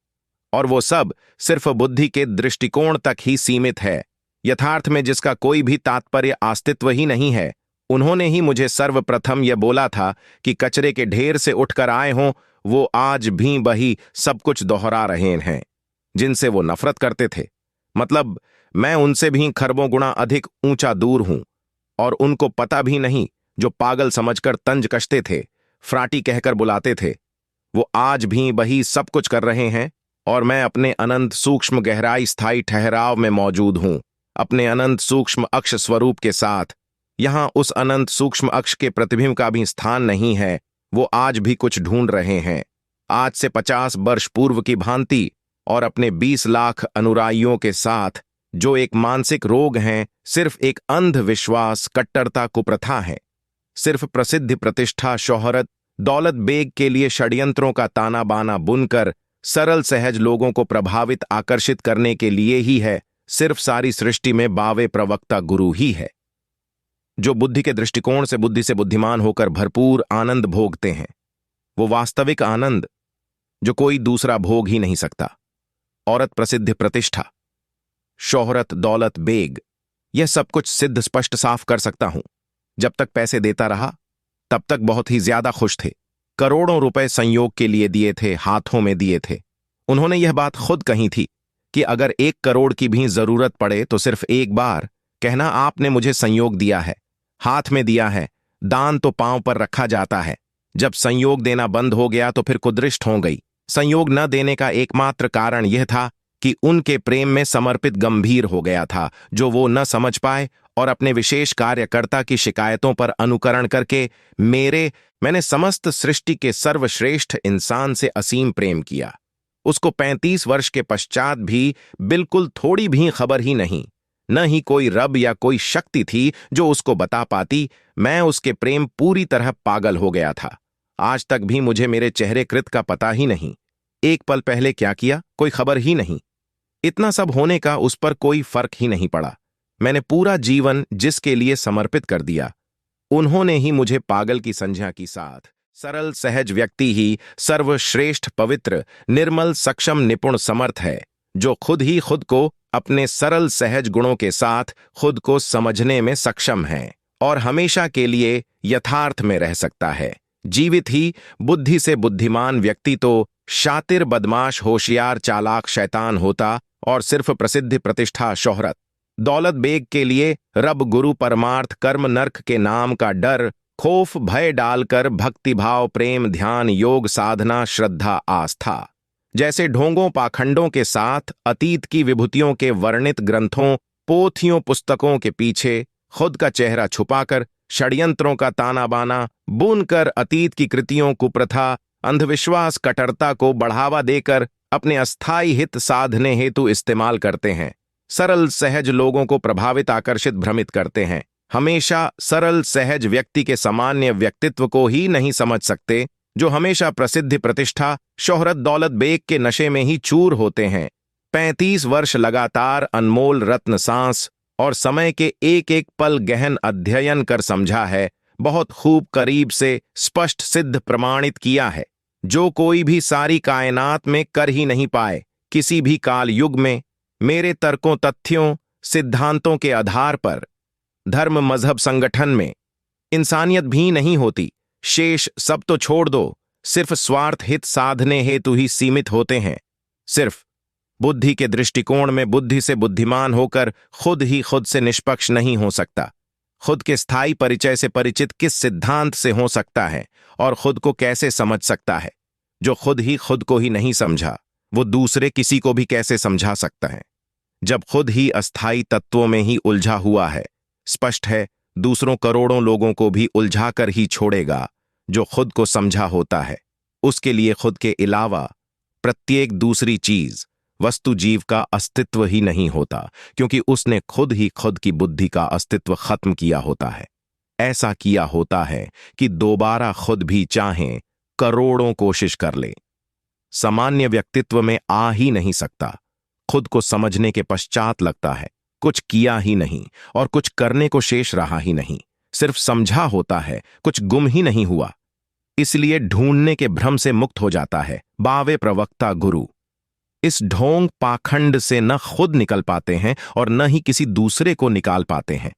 [SPEAKER 1] और वो सब सिर्फ बुद्धि के दृष्टिकोण तक ही सीमित है। यथार्थ में जिसका कोई भी तात्पर्य अस्तित्व ही नहीं है। उन्होंने ही मुझे सर्वप्रथम यह बोला था कि कचरे के ढेर से उठकर आए हों, वो आज भी वही सब कुछ दोहरा रहे हैं जिनसे वो नफरत करते थे। मतलब मैं उनसे भी खरबों गुना अधिक ऊंचा दूर हूं, और उनको पता भी नहीं। जो पागल समझकर तंज कसते थे, फ्राटी कहकर बुलाते थे, वो आज भी वही सब कुछ कर रहे हैं। और मैं अपने अनंत सूक्ष्म गहराई स्थायी ठहराव में मौजूद हूं, अपने अनंत सूक्ष्म अक्ष स्वरूप के साथ। यहां उस अनंत सूक्ष्म अक्ष के प्रतिबिंब का भी स्थान नहीं है। वो आज भी कुछ ढूंढ रहे हैं, आज से 50 वर्ष पूर्व की भांति, और अपने 20 लाख अनुयायियों के साथ, जो एक मानसिक रोग हैं, सिर्फ एक अंधविश्वास कट्टरता कुप्रथा है। सिर्फ प्रसिद्धि प्रतिष्ठा शोहरत दौलत बेग के लिए षड्यंत्रों का ताना बाना बुनकर सरल सहज लोगों को प्रभावित आकर्षित करने के लिए ही है। सिर्फ सारी सृष्टि में बावे प्रवक्ता गुरु ही है, जो बुद्धि के दृष्टिकोण से बुद्धि से बुद्धिमान होकर भरपूर आनंद भोगते हैं। वो वास्तविक आनंद जो कोई दूसरा भोग ही नहीं सकता। औरत प्रसिद्धि प्रतिष्ठा शोहरत दौलत बेग, यह सब कुछ सिद्ध स्पष्ट साफ कर सकता हूं। जब तक पैसे देता रहा तब तक बहुत ही ज्यादा खुश थे। करोड़ों रुपए संयोग के लिए दिए थे, हाथों में दिए थे। उन्होंने यह बात खुद कही थी कि अगर 1 करोड़ की भी जरूरत पड़े तो सिर्फ एक बार कहना, आपने मुझे संयोग दिया है, हाथ में दिया है। दान तो पांव पर रखा जाता है। जब संयोग देना बंद हो गया तो फिर कुदृष्ट हो गई। संयोग न देने का एकमात्र कारण यह था कि उनके प्रेम में समर्पित गंभीर हो गया था, जो वो न समझ पाए, और अपने विशेष कार्यकर्ता की शिकायतों पर अनुकरण करके मैंने समस्त सृष्टि के सर्वश्रेष्ठ इंसान से असीम प्रेम किया। उसको 35 वर्ष के पश्चात भी बिल्कुल थोड़ी भी खबर ही नहीं, न ही कोई रब या कोई शक्ति थी जो उसको बता पाती। मैं उसके प्रेम पूरी तरह पागल हो गया था। आज तक भी मुझे मेरे चेहरे कृत का पता ही नहीं। एक पल पहले क्या किया कोई खबर ही नहीं। इतना सब होने का उस पर कोई फर्क ही नहीं पड़ा। मैंने पूरा जीवन जिसके लिए समर्पित कर दिया, उन्होंने ही मुझे पागल की संज्ञा की साथ। सरल सहज व्यक्ति ही सर्वश्रेष्ठ पवित्र निर्मल सक्षम निपुण समर्थ है, जो खुद ही खुद को अपने सरल सहज गुणों के साथ खुद को समझने में सक्षम है, और हमेशा के लिए यथार्थ में रह सकता है। जीवित ही बुद्धि से बुद्धिमान व्यक्ति तो शातिर बदमाश होशियार चालाक शैतान होता, और सिर्फ प्रसिद्धि प्रतिष्ठा शोहरत दौलत बेग के लिए रब गुरु परमार्थ कर्म नर्क के नाम का डर खौफ भय डालकर भक्तिभाव प्रेम ध्यान योग साधना श्रद्धा आस्था जैसे ढोंगों पाखंडों के साथ अतीत की विभूतियों के वर्णित ग्रंथों पोथियों पुस्तकों के पीछे खुद का चेहरा छुपाकर षड्यंत्रों का ताना बाना बुनकर अतीत की कृतियों कुप्रथा अंधविश्वास कट्टरता को बढ़ावा देकर अपने अस्थायी हित साधने हेतु इस्तेमाल करते हैं। सरल सहज लोगों को प्रभावित आकर्षित भ्रमित करते हैं। हमेशा सरल सहज व्यक्ति के सामान्य व्यक्तित्व को ही नहीं समझ सकते, जो हमेशा प्रसिद्धि प्रतिष्ठा शोहरत दौलत बेग के नशे में ही चूर होते हैं। 35 वर्ष लगातार अनमोल रत्न सांस और समय के एक एक पल गहन अध्ययन कर समझा है, बहुत खूब करीब से स्पष्ट सिद्ध प्रमाणित किया है, जो कोई भी सारी कायनात में कर ही नहीं पाए। किसी भी काल युग में मेरे तर्कों तथ्यों सिद्धांतों के आधार पर धर्म मजहब संगठन में इंसानियत भी नहीं होती। शेष सब तो छोड़ दो, सिर्फ स्वार्थ हित साधने हेतु ही सीमित होते हैं। सिर्फ बुद्धि के दृष्टिकोण में बुद्धि से बुद्धिमान होकर खुद ही खुद से निष्पक्ष नहीं हो सकता। खुद के स्थायी परिचय से परिचित किस सिद्धांत से हो सकता है और खुद को कैसे समझ सकता है? जो खुद ही खुद को ही नहीं समझा, वो दूसरे किसी को भी कैसे समझा सकता है? जब खुद ही अस्थायी तत्वों में ही उलझा हुआ है, स्पष्ट है दूसरों करोड़ों लोगों को भी उलझा कर ही छोड़ेगा। जो खुद को समझा होता है, उसके लिए खुद के अलावा प्रत्येक दूसरी चीज वस्तु जीव का अस्तित्व ही नहीं होता, क्योंकि उसने खुद ही खुद की बुद्धि का अस्तित्व खत्म किया होता है। ऐसा किया होता है कि दोबारा खुद भी चाहें करोड़ों कोशिश कर ले, सामान्य व्यक्तित्व में आ ही नहीं सकता। खुद को समझने के पश्चात लगता है कुछ किया ही नहीं और कुछ करने को शेष रहा ही नहीं, सिर्फ समझा होता है, कुछ गुम ही नहीं हुआ। इसलिए ढूंढने के भ्रम से मुक्त हो जाता है। बावे प्रवक्ता गुरु इस ढोंग पाखंड से न खुद निकल पाते हैं और न ही किसी दूसरे को निकाल पाते हैं।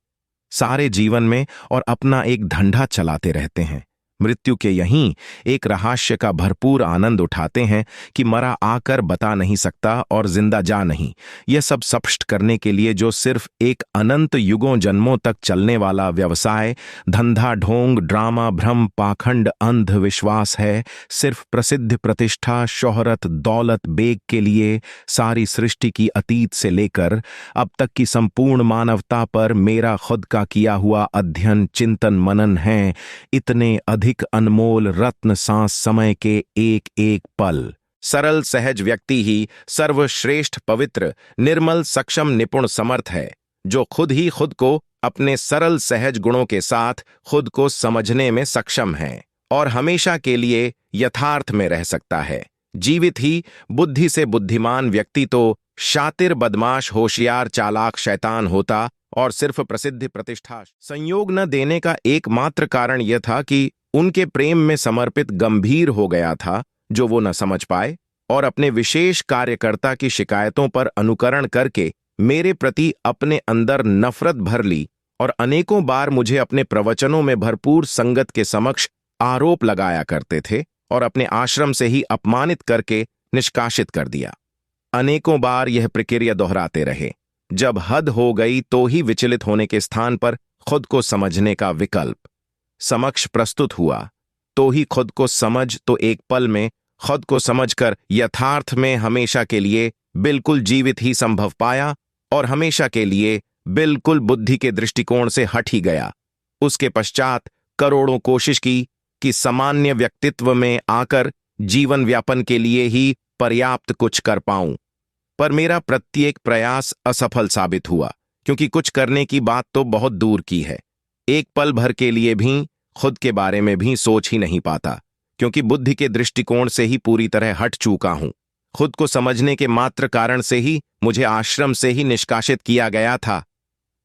[SPEAKER 1] सारे जीवन में और अपना एक धंधा चलाते रहते हैं। मृत्यु के यहीं एक रहस्य का भरपूर आनंद उठाते हैं कि मरा आकर बता नहीं सकता और जिंदा जा नहीं। यह सब स्पष्ट करने के लिए जो सिर्फ एक अनंत युगों जन्मों तक चलने वाला व्यवसाय, धंधा, ढोंग, ड्रामा, भ्रम, पाखंड, अंधविश्वास है, सिर्फ प्रसिद्ध प्रतिष्ठा शोहरत दौलत बेग के लिए सारी सृष्टि की अतीत से लेकर अब तक की संपूर्ण मानवता पर मेरा खुद का किया हुआ अध्ययन चिंतन मनन है। इतने अधिक अनमोल रत्न सांस समय के एक एक पल सरल सहज व्यक्ति ही सर्वश्रेष्ठ पवित्र निर्मल सक्षम निपुण समर्थ है, जो खुद ही खुद को अपने सरल सहज गुणों के साथ खुद को समझने में सक्षम है और हमेशा के लिए यथार्थ में रह सकता है। जीवित ही बुद्धि से बुद्धिमान व्यक्ति तो शातिर बदमाश होशियार चालाक शैतान होता और सिर्फ प्रसिद्धि प्रतिष्ठा संयोग न देने का एकमात्र कारण यह था कि उनके प्रेम में समर्पित गंभीर हो गया था, जो वो न समझ पाए और अपने विशेष कार्यकर्ता की शिकायतों पर अनुकरण करके मेरे प्रति अपने अंदर नफरत भर ली और अनेकों बार मुझे अपने प्रवचनों में भरपूर संगत के समक्ष आरोप लगाया करते थे और अपने आश्रम से ही अपमानित करके निष्कासित कर दिया। अनेकों बार यह प्रक्रिया दोहराते रहे। जब हद हो गई तो ही विचलित होने के स्थान पर खुद को समझने का विकल्प समक्ष प्रस्तुत हुआ, तो ही खुद को समझ तो एक पल में खुद को समझकर यथार्थ में हमेशा के लिए बिल्कुल जीवित ही संभव पाया और हमेशा के लिए बिल्कुल बुद्धि के दृष्टिकोण से हट ही गया। उसके पश्चात करोड़ों कोशिश की कि सामान्य व्यक्तित्व में आकर जीवन व्यापन के लिए ही पर्याप्त कुछ कर पाऊं, पर मेरा प्रत्येक प्रयास असफल साबित हुआ, क्योंकि कुछ करने की बात तो बहुत दूर की है। एक पल भर के लिए भी खुद के बारे में भी सोच ही नहीं पाता, क्योंकि बुद्धि के दृष्टिकोण से ही पूरी तरह हट चूका हूं। खुद को समझने के मात्र कारण से ही मुझे आश्रम से ही निष्कासित किया गया था।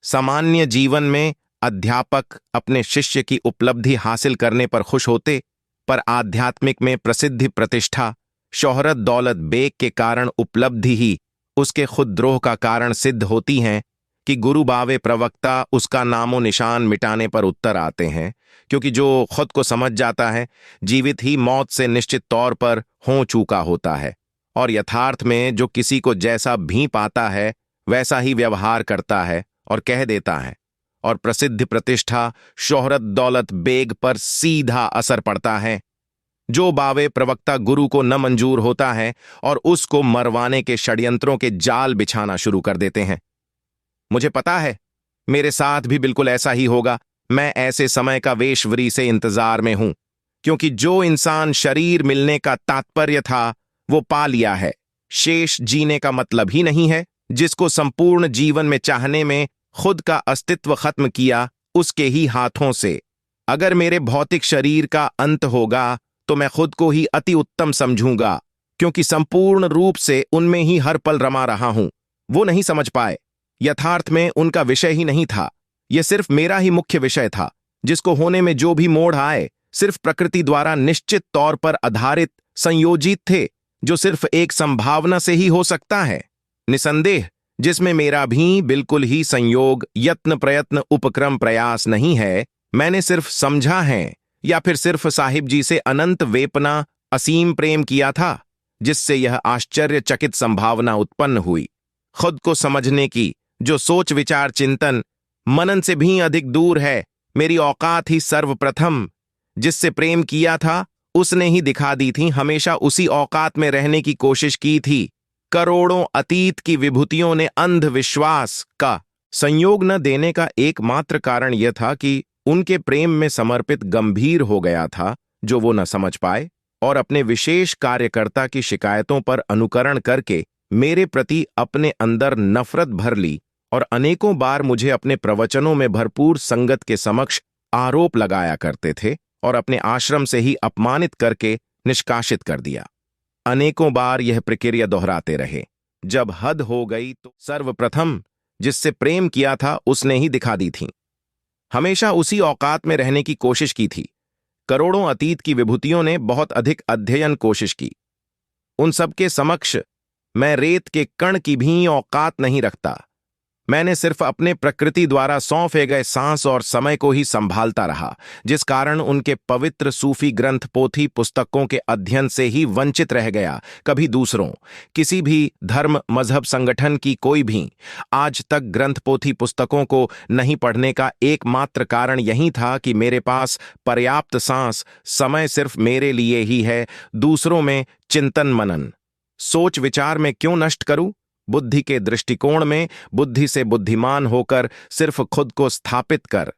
[SPEAKER 1] सामान्य जीवन में अध्यापक अपने शिष्य की उपलब्धि हासिल करने पर खुश होते, पर आध्यात्मिक में प्रसिद्धि प्रतिष्ठा शोहरत दौलत बेग के कारण उपलब्धि ही उसके खुद द्रोह का कारण सिद्ध होती हैं कि गुरु बावे प्रवक्ता उसका नामो निशान मिटाने पर उत्तर आते हैं, क्योंकि जो खुद को समझ जाता है जीवित ही मौत से निश्चित तौर पर हो चूका होता है और यथार्थ में जो किसी को जैसा भी पाता है वैसा ही व्यवहार करता है और कह देता है, और प्रसिद्ध प्रतिष्ठा शोहरत दौलत बेग पर सीधा असर पड़ता है। जो बावे प्रवक्ता गुरु को न मंजूर होता है और उसको मरवाने के षड्यंत्रों के जाल बिछाना शुरू कर देते हैं। मुझे पता है मेरे साथ भी बिल्कुल ऐसा ही होगा। मैं ऐसे समय का वेशवरी से इंतजार में हूं क्योंकि जो इंसान शरीर मिलने का तात्पर्य था वो पा लिया है। शेष जीने का मतलब ही नहीं है। जिसको संपूर्ण जीवन में चाहने में खुद का अस्तित्व खत्म किया, उसके ही हाथों से। अगर मेरे भौतिक शरीर का अंत होगा तो मैं खुद को ही अति उत्तम समझूंगा, क्योंकि संपूर्ण रूप से उनमें ही हर पल रमा रहा हूं। वो नहीं समझ पाए। यथार्थ में उनका विषय ही नहीं था। यह सिर्फ मेरा ही मुख्य विषय था, जिसको होने में जो भी मोड़ आए सिर्फ प्रकृति द्वारा निश्चित तौर पर आधारित संयोजित थे, जो सिर्फ एक संभावना से ही हो सकता है। निसंदेह जिसमें मेरा भी बिल्कुल ही संयोग, यत्न, प्रयत्न, उपक्रम, प्रयास नहीं है। मैंने सिर्फ समझा है, या फिर सिर्फ साहिब जी से अनंत वेपना, असीम प्रेम किया था, जिससे यह आश्चर्यचकित संभावना उत्पन्न हुई। खुद को समझने की जो सोच, विचार, चिंतन, मनन से भी अधिक दूर है। मेरी औकात ही सर्वप्रथम जिससे प्रेम किया था उसने ही दिखा दी थी। हमेशा उसी औकात में रहने की कोशिश की थी। करोड़ों अतीत की विभूतियों ने अंधविश्वास का संयोग न देने का एकमात्र कारण यह था कि उनके प्रेम में समर्पित गंभीर हो गया था, जो वो न समझ पाए, और अपने विशेष कार्यकर्ता की शिकायतों पर अनुकरण करके मेरे प्रति अपने अंदर नफरत भर ली, और अनेकों बार मुझे अपने प्रवचनों में भरपूर संगत के समक्ष आरोप लगाया करते थे और अपने आश्रम से ही अपमानित करके निष्कासित कर दिया। अनेकों बार यह प्रक्रिया दोहराते रहे। जब हद हो गई तो सर्वप्रथम जिससे प्रेम किया था उसने ही दिखा दी थी। हमेशा उसी औकात में रहने की कोशिश की थी। करोड़ों अतीत की विभूतियों ने बहुत अधिक अध्ययन कोशिश की। उन सबके समक्ष मैं रेत के कण की भी औकात नहीं रखता। मैंने सिर्फ अपने प्रकृति द्वारा सौंपे गए सांस और समय को ही संभालता रहा, जिस कारण उनके पवित्र सूफी ग्रंथ, पोथी, पुस्तकों के अध्ययन से ही वंचित रह गया। कभी दूसरों, किसी भी धर्म, मजहब, संगठन की कोई भी आज तक ग्रंथ, पोथी, पुस्तकों को नहीं पढ़ने का एकमात्र कारण यही था कि मेरे पास पर्याप्त सांस, समय सिर्फ मेरे लिए ही है। दूसरों में चिंतन, मनन, सोच, विचार में क्यों नष्ट करूं? बुद्धि के दृष्टिकोण में बुद्धि से बुद्धिमान होकर सिर्फ खुद को स्थापित कर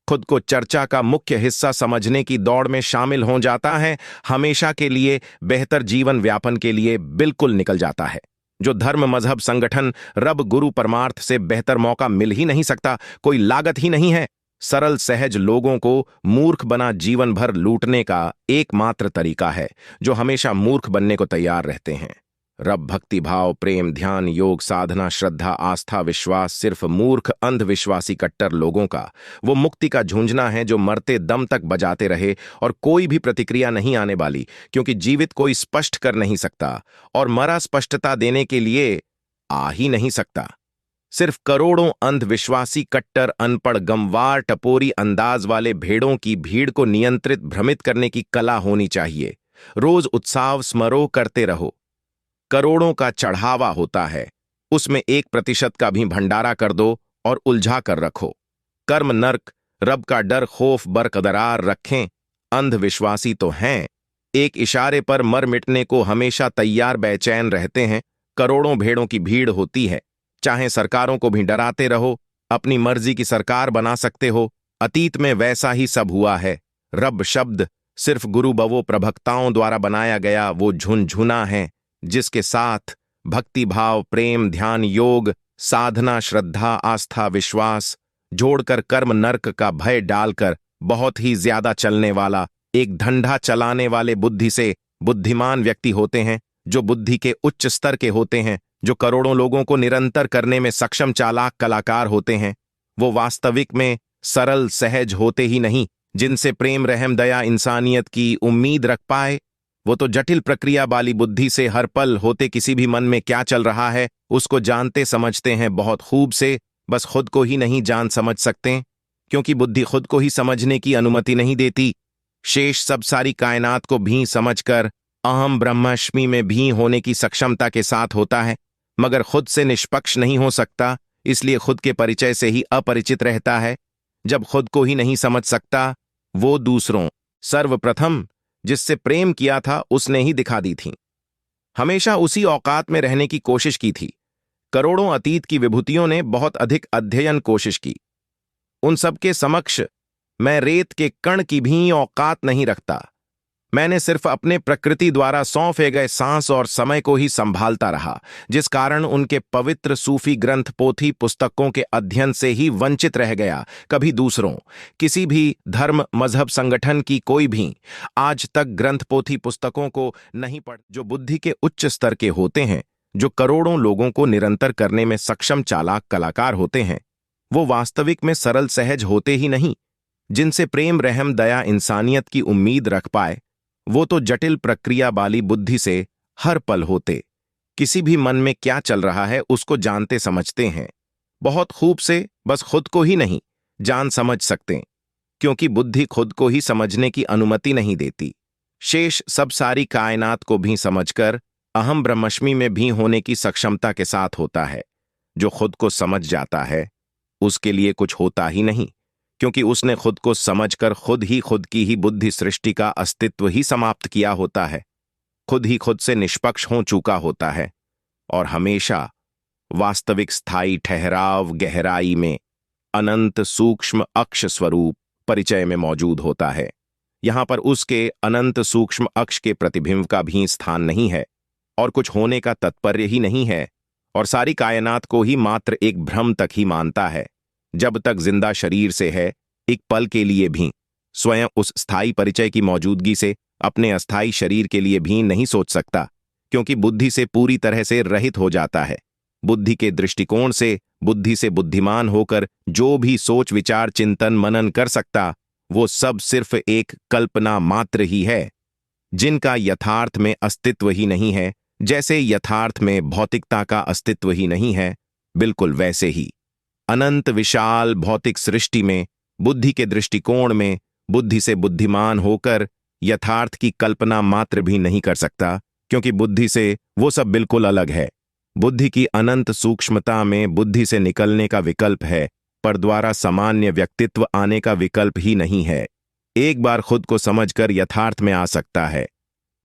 [SPEAKER 1] खुद को चर्चा का मुख्य हिस्सा समझने की दौड़ में शामिल हो जाता है, हमेशा के लिए बेहतर जीवन व्यापन के लिए बिल्कुल निकल जाता है। जो धर्म, मजहब, संगठन, रब, गुरु, परमार्थ से बेहतर मौका मिल ही नहीं सकता, कोई लागत ही नहीं है। सरल सहज लोगों को मूर्ख बना जीवन भर लूटने का एकमात्र तरीका है, जो हमेशा मूर्ख बनने को तैयार रहते हैं। रब, भक्ति भाव, प्रेम, ध्यान, योग, साधना, श्रद्धा, आस्था, विश्वास सिर्फ मूर्ख, अंधविश्वासी, कट्टर लोगों का वो मुक्ति का झुंझुना है, जो मरते दम तक बजाते रहे और कोई भी प्रतिक्रिया नहीं आने वाली, क्योंकि जीवित कोई स्पष्ट कर नहीं सकता और मरा स्पष्टता देने के लिए आ ही नहीं सकता। सिर्फ करोड़ों अंधविश्वासी, कट्टर, अनपढ़, गमवार, टपोरी अंदाज वाले भेड़ों की भीड़ को नियंत्रित, भ्रमित करने की कला होनी चाहिए। रोज उत्साह समारोह करते रहो। करोड़ों का चढ़ावा होता है, उसमें 1% का भी भंडारा कर दो और उलझा कर रखो। कर्म, नर्क, रब का डर, खौफ बरकरार रखें। अंधविश्वासी तो हैं, एक इशारे पर मर मिटने को हमेशा तैयार, बेचैन रहते हैं। करोड़ों भेड़ों की भीड़ होती है। चाहे सरकारों को भी डराते रहो, अपनी मर्जी की सरकार बना सकते हो। अतीत में वैसा ही सब हुआ है। रब शब्द सिर्फ गुरु बवो प्रभक्ताओं द्वारा बनाया गया वो झुनझुना है, जिसके साथ भक्ति भाव, प्रेम, ध्यान, योग, साधना, श्रद्धा, आस्था, विश्वास जोड़कर कर्म नर्क का भय डालकर बहुत ही ज्यादा चलने वाला एक धंधा चलाने वाले बुद्धि से बुद्धिमान व्यक्ति होते हैं, जो बुद्धि के उच्च स्तर के होते हैं, जो करोड़ों लोगों को निरंतर करने में सक्षम चालाक कलाकार होते हैं। वो वास्तविक में सरल सहज होते ही नहीं, जिनसे प्रेम, रहम, दया, इंसानियत की उम्मीद रख पाए। वो तो जटिल प्रक्रिया वाली बुद्धि से हर पल होते किसी भी मन में क्या चल रहा है उसको जानते समझते हैं बहुत खूब से, बस खुद को ही नहीं जान समझ सकते, क्योंकि बुद्धि खुद को ही समझने की अनुमति नहीं देती। शेष सब सारी कायनात को भी समझकर अहम ब्रह्मास्मि में भी होने की सक्षमता के साथ होता है, मगर खुद से निष्पक्ष नहीं हो सकता, इसलिए खुद के परिचय से ही अपरिचित रहता है। जब खुद को ही नहीं समझ सकता, वो दूसरों, सर्वप्रथम जिससे प्रेम किया था उसने ही दिखा दी थी। हमेशा उसी औकात में रहने की कोशिश की थी। करोड़ों अतीत की विभूतियों ने बहुत अधिक अध्ययन कोशिश की। उन सबके समक्ष मैं रेत के कण की भी औकात नहीं रखता। मैंने सिर्फ अपने प्रकृति द्वारा सौंपे गए सांस और समय को ही संभालता रहा, जिस कारण उनके पवित्र सूफी ग्रंथ पोथी पुस्तकों के अध्ययन से ही वंचित रह गया। कभी दूसरों किसी भी धर्म मजहब संगठन की कोई भी आज तक ग्रंथ पोथी पुस्तकों को नहीं पढ़, जो बुद्धि के उच्च स्तर के होते हैं, जो करोड़ों लोगों को निरंतर करने में सक्षम चालाक कलाकार होते हैं, वो वास्तविक में सरल सहज होते ही नहीं। जिनसे प्रेम रहम दया इंसानियत की उम्मीद रख पाए, वो तो जटिल प्रक्रिया वाली बुद्धि से हर पल होते, किसी भी मन में क्या चल रहा है उसको जानते समझते हैं, बहुत खूब से, बस खुद को ही नहीं जान समझ सकते, क्योंकि बुद्धि खुद को ही समझने की अनुमति नहीं देती। शेष सब सारी कायनात को भी समझकर अहम ब्रह्मस्मि में भी होने की सक्षमता के साथ होता है। जो खुद को समझ जाता है उसके लिए कुछ होता ही नहीं, क्योंकि उसने खुद को समझकर खुद की ही बुद्धि सृष्टि का अस्तित्व ही समाप्त किया होता है, खुद ही खुद से निष्पक्ष हो चुका होता है और हमेशा वास्तविक स्थायी ठहराव गहराई में अनंत सूक्ष्म अक्ष स्वरूप परिचय में मौजूद होता है। यहां पर उसके अनंत सूक्ष्म अक्ष के प्रतिबिंब का भी स्थान नहीं है और कुछ होने का तात्पर्य ही नहीं है, और सारी कायनात को ही मात्र एक भ्रम तक ही मानता है। जब तक जिंदा शरीर से है, एक पल के लिए भी स्वयं उस स्थायी परिचय की मौजूदगी से अपने अस्थायी शरीर के लिए भी नहीं सोच सकता, क्योंकि बुद्धि से पूरी तरह से रहित हो जाता है। बुद्धि के दृष्टिकोण से बुद्धि से बुद्धिमान होकर जो भी सोच विचार चिंतन मनन कर सकता, वो सब सिर्फ एक कल्पना मात्र ही है, जिनका यथार्थ में अस्तित्व ही नहीं है। जैसे यथार्थ में भौतिकता का अस्तित्व ही नहीं है, बिल्कुल वैसे ही अनंत विशाल भौतिक सृष्टि में बुद्धि के दृष्टिकोण में बुद्धि से बुद्धिमान होकर यथार्थ की कल्पना मात्र भी नहीं कर सकता, क्योंकि बुद्धि से वो सब बिल्कुल अलग है। बुद्धि की अनंत सूक्ष्मता में बुद्धि से निकलने का विकल्प है, पर द्वारा सामान्य व्यक्तित्व आने का विकल्प ही नहीं है। एक बार खुद को समझकर यथार्थ में आ सकता है,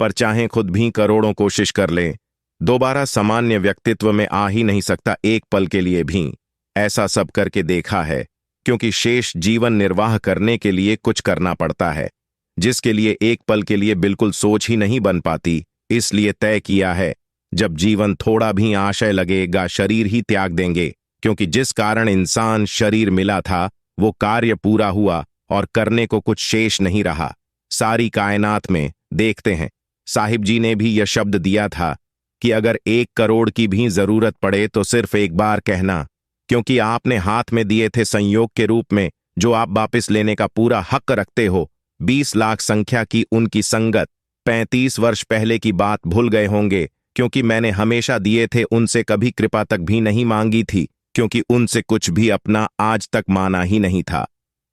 [SPEAKER 1] पर चाहे खुद भी करोड़ों कोशिश कर ले, दोबारा सामान्य व्यक्तित्व में आ ही नहीं सकता एक पल के लिए भी। ऐसा सब करके देखा है, क्योंकि शेष जीवन निर्वाह करने के लिए कुछ करना पड़ता है, जिसके लिए एक पल के लिए बिल्कुल सोच ही नहीं बन पाती। इसलिए तय किया है, जब जीवन थोड़ा भी आशय लगेगा शरीर ही त्याग देंगे, क्योंकि जिस कारण इंसान शरीर मिला था वो कार्य पूरा हुआ और करने को कुछ शेष नहीं रहा। सारी कायनात में देखते हैं, साहिब जी ने भी यह शब्द दिया था कि अगर 1 करोड़ की भी जरूरत पड़े तो सिर्फ एक बार कहना, क्योंकि आपने हाथ में दिए थे संयोग के रूप में, जो आप वापस लेने का पूरा हक रखते हो। 20 लाख संख्या की उनकी संगत 35 वर्ष पहले की बात भूल गए होंगे, क्योंकि मैंने हमेशा दिए थे, उनसे कभी कृपा तक भी नहीं मांगी थी, क्योंकि उनसे कुछ भी अपना आज तक माना ही नहीं था।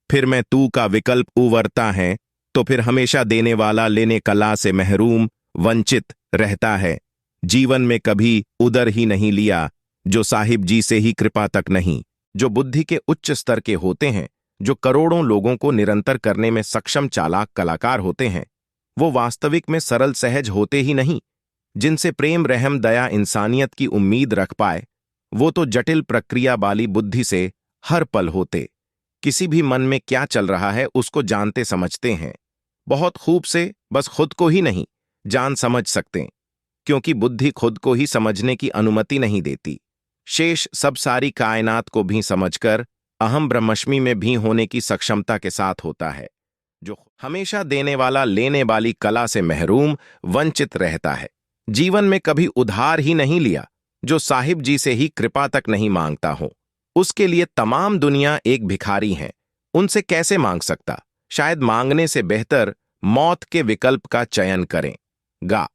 [SPEAKER 1] फिर मैं तू का विकल्प उवरता है, तो फिर हमेशा देने वाला लेने कला से महरूम वंचित रहता है। जीवन में कभी उधर ही नहीं लिया, जो साहिब जी से ही कृपा तक नहीं। जो बुद्धि के उच्च स्तर के होते हैं, जो करोड़ों लोगों को निरंतर करने में सक्षम चालाक कलाकार होते हैं, वो वास्तविक में सरल सहज होते ही नहीं। जिनसे प्रेम रहम दया इंसानियत की उम्मीद रख पाए, वो तो जटिल प्रक्रिया वाली बुद्धि से हर पल होते, किसी भी मन में क्या चल रहा है उसको जानते समझते हैं, बहुत खूब से, बस खुद को ही नहीं जान समझ सकते, क्योंकि बुद्धि खुद को ही समझने की अनुमति नहीं देती। शेष सब सारी कायनात को भी समझकर अहम ब्रह्मस्मि में भी होने की सक्षमता के साथ होता है, जो हमेशा देने वाला लेने वाली कला से महरूम वंचित रहता है। जीवन में कभी उधार ही नहीं लिया, जो साहिब जी से ही कृपा तक नहीं मांगता हो, उसके लिए तमाम दुनिया एक भिखारी है, उनसे कैसे मांग सकता। शायद मांगने से बेहतर मौत के विकल्प का चयन करेगा।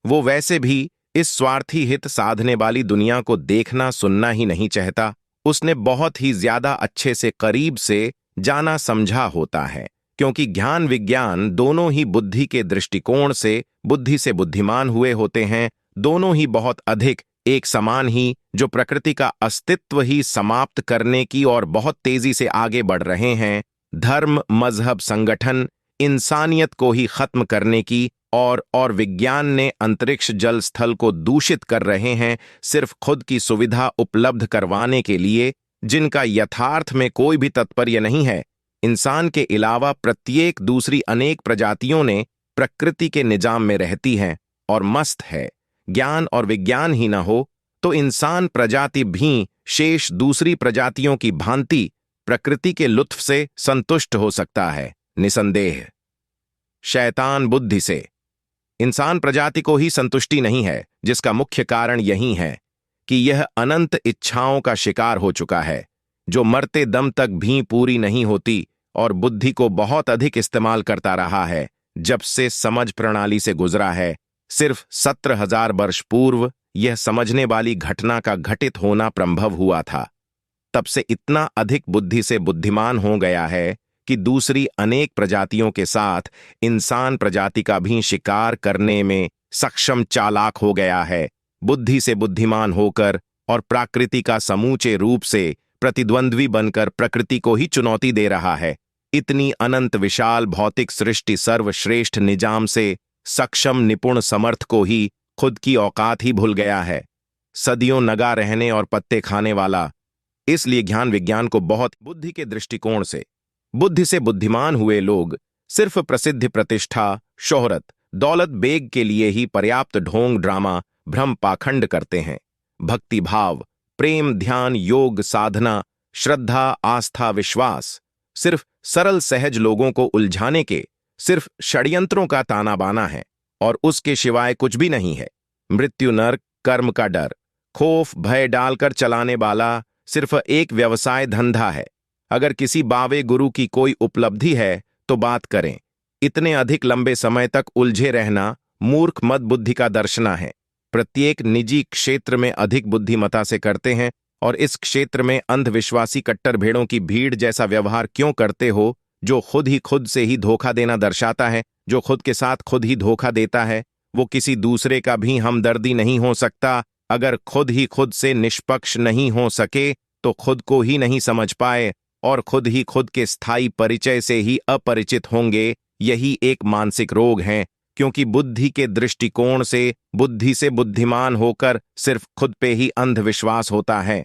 [SPEAKER 1] वो वैसे भी इस स्वार्थी हित साधने वाली दुनिया को देखना सुनना ही नहीं चाहता, उसने बहुत ही ज्यादा अच्छे से करीब से जाना समझा होता है, क्योंकि ज्ञान विज्ञान दोनों ही बुद्धि के दृष्टिकोण से बुद्धि से बुद्धिमान हुए होते हैं, दोनों ही बहुत अधिक एक समान ही, जो प्रकृति का अस्तित्व ही समाप्त करने की और बहुत तेजी से आगे बढ़ रहे हैं। धर्म मजहब संगठन इंसानियत को ही खत्म करने की और विज्ञान ने अंतरिक्ष जल स्थल को दूषित कर रहे हैं, सिर्फ खुद की सुविधा उपलब्ध करवाने के लिए, जिनका यथार्थ में कोई भी तात्पर्य नहीं है। इंसान के अलावा प्रत्येक दूसरी अनेक प्रजातियों ने प्रकृति के निजाम में रहती हैं और मस्त है। ज्ञान और विज्ञान ही न हो तो इंसान प्रजाति भी शेष दूसरी प्रजातियों की भांति प्रकृति के लुत्फ से संतुष्ट हो सकता है। निसंदेह शैतान बुद्धि से इंसान प्रजाति को ही संतुष्टि नहीं है, जिसका मुख्य कारण यही है कि यह अनंत इच्छाओं का शिकार हो चुका है, जो मरते दम तक भी पूरी नहीं होती, और बुद्धि को बहुत अधिक इस्तेमाल करता रहा है जब से समझ प्रणाली से गुजरा है। सिर्फ 17,000 वर्ष पूर्व यह समझने वाली घटना का घटित होना संभव हुआ था। तब से इतना अधिक बुद्धि से बुद्धिमान हो गया है कि दूसरी अनेक प्रजातियों के साथ इंसान प्रजाति का भी शिकार करने में सक्षम चालाक हो गया है। बुद्धि से बुद्धिमान होकर और प्रकृति का समूचे रूप से प्रतिद्वंद्वी बनकर प्रकृति को ही चुनौती दे रहा है। इतनी अनंत विशाल भौतिक सृष्टि सर्वश्रेष्ठ निजाम से सक्षम निपुण समर्थ को ही खुद की औकात ही भूल गया है। सदियों नगा रहने और पत्ते खाने वाला, इसलिए ज्ञान विज्ञान को बहुत बुद्धि के दृष्टिकोण से बुद्धि से बुद्धिमान हुए लोग सिर्फ प्रसिद्धि प्रतिष्ठा शोहरत दौलत बेग के लिए ही पर्याप्त ढोंग ड्रामा भ्रम पाखंड करते हैं। भक्ति भाव प्रेम ध्यान योग साधना श्रद्धा आस्था विश्वास सिर्फ सरल सहज लोगों को उलझाने के सिर्फ षड्यंत्रों का ताना बाना है और उसके सिवाय कुछ भी नहीं है। मृत्यु नरक कर्म का डर खौफ भय डालकर चलाने वाला सिर्फ एक व्यवसाय धंधा है। अगर किसी बावे गुरु की कोई उपलब्धि है तो बात करें। इतने अधिक लंबे समय तक उलझे रहना मूर्ख मद बुद्धि का दर्शना है। प्रत्येक निजी क्षेत्र में अधिक बुद्धिमता से करते हैं और इस क्षेत्र में अंधविश्वासी कट्टर भेड़ों की भीड़ जैसा व्यवहार क्यों करते हो, जो खुद ही खुद से ही धोखा देना दर्शाता है। जो खुद के साथ खुद ही धोखा देता है वो किसी दूसरे का भी हमदर्दी नहीं हो सकता। अगर खुद ही खुद से निष्पक्ष नहीं हो सके तो खुद को ही नहीं समझ पाए और खुद ही खुद के स्थायी परिचय से ही अपरिचित होंगे। यही एक मानसिक रोग है, क्योंकि बुद्धि के दृष्टिकोण से बुद्धि से बुद्धिमान होकर सिर्फ खुद पे ही अंधविश्वास होता है।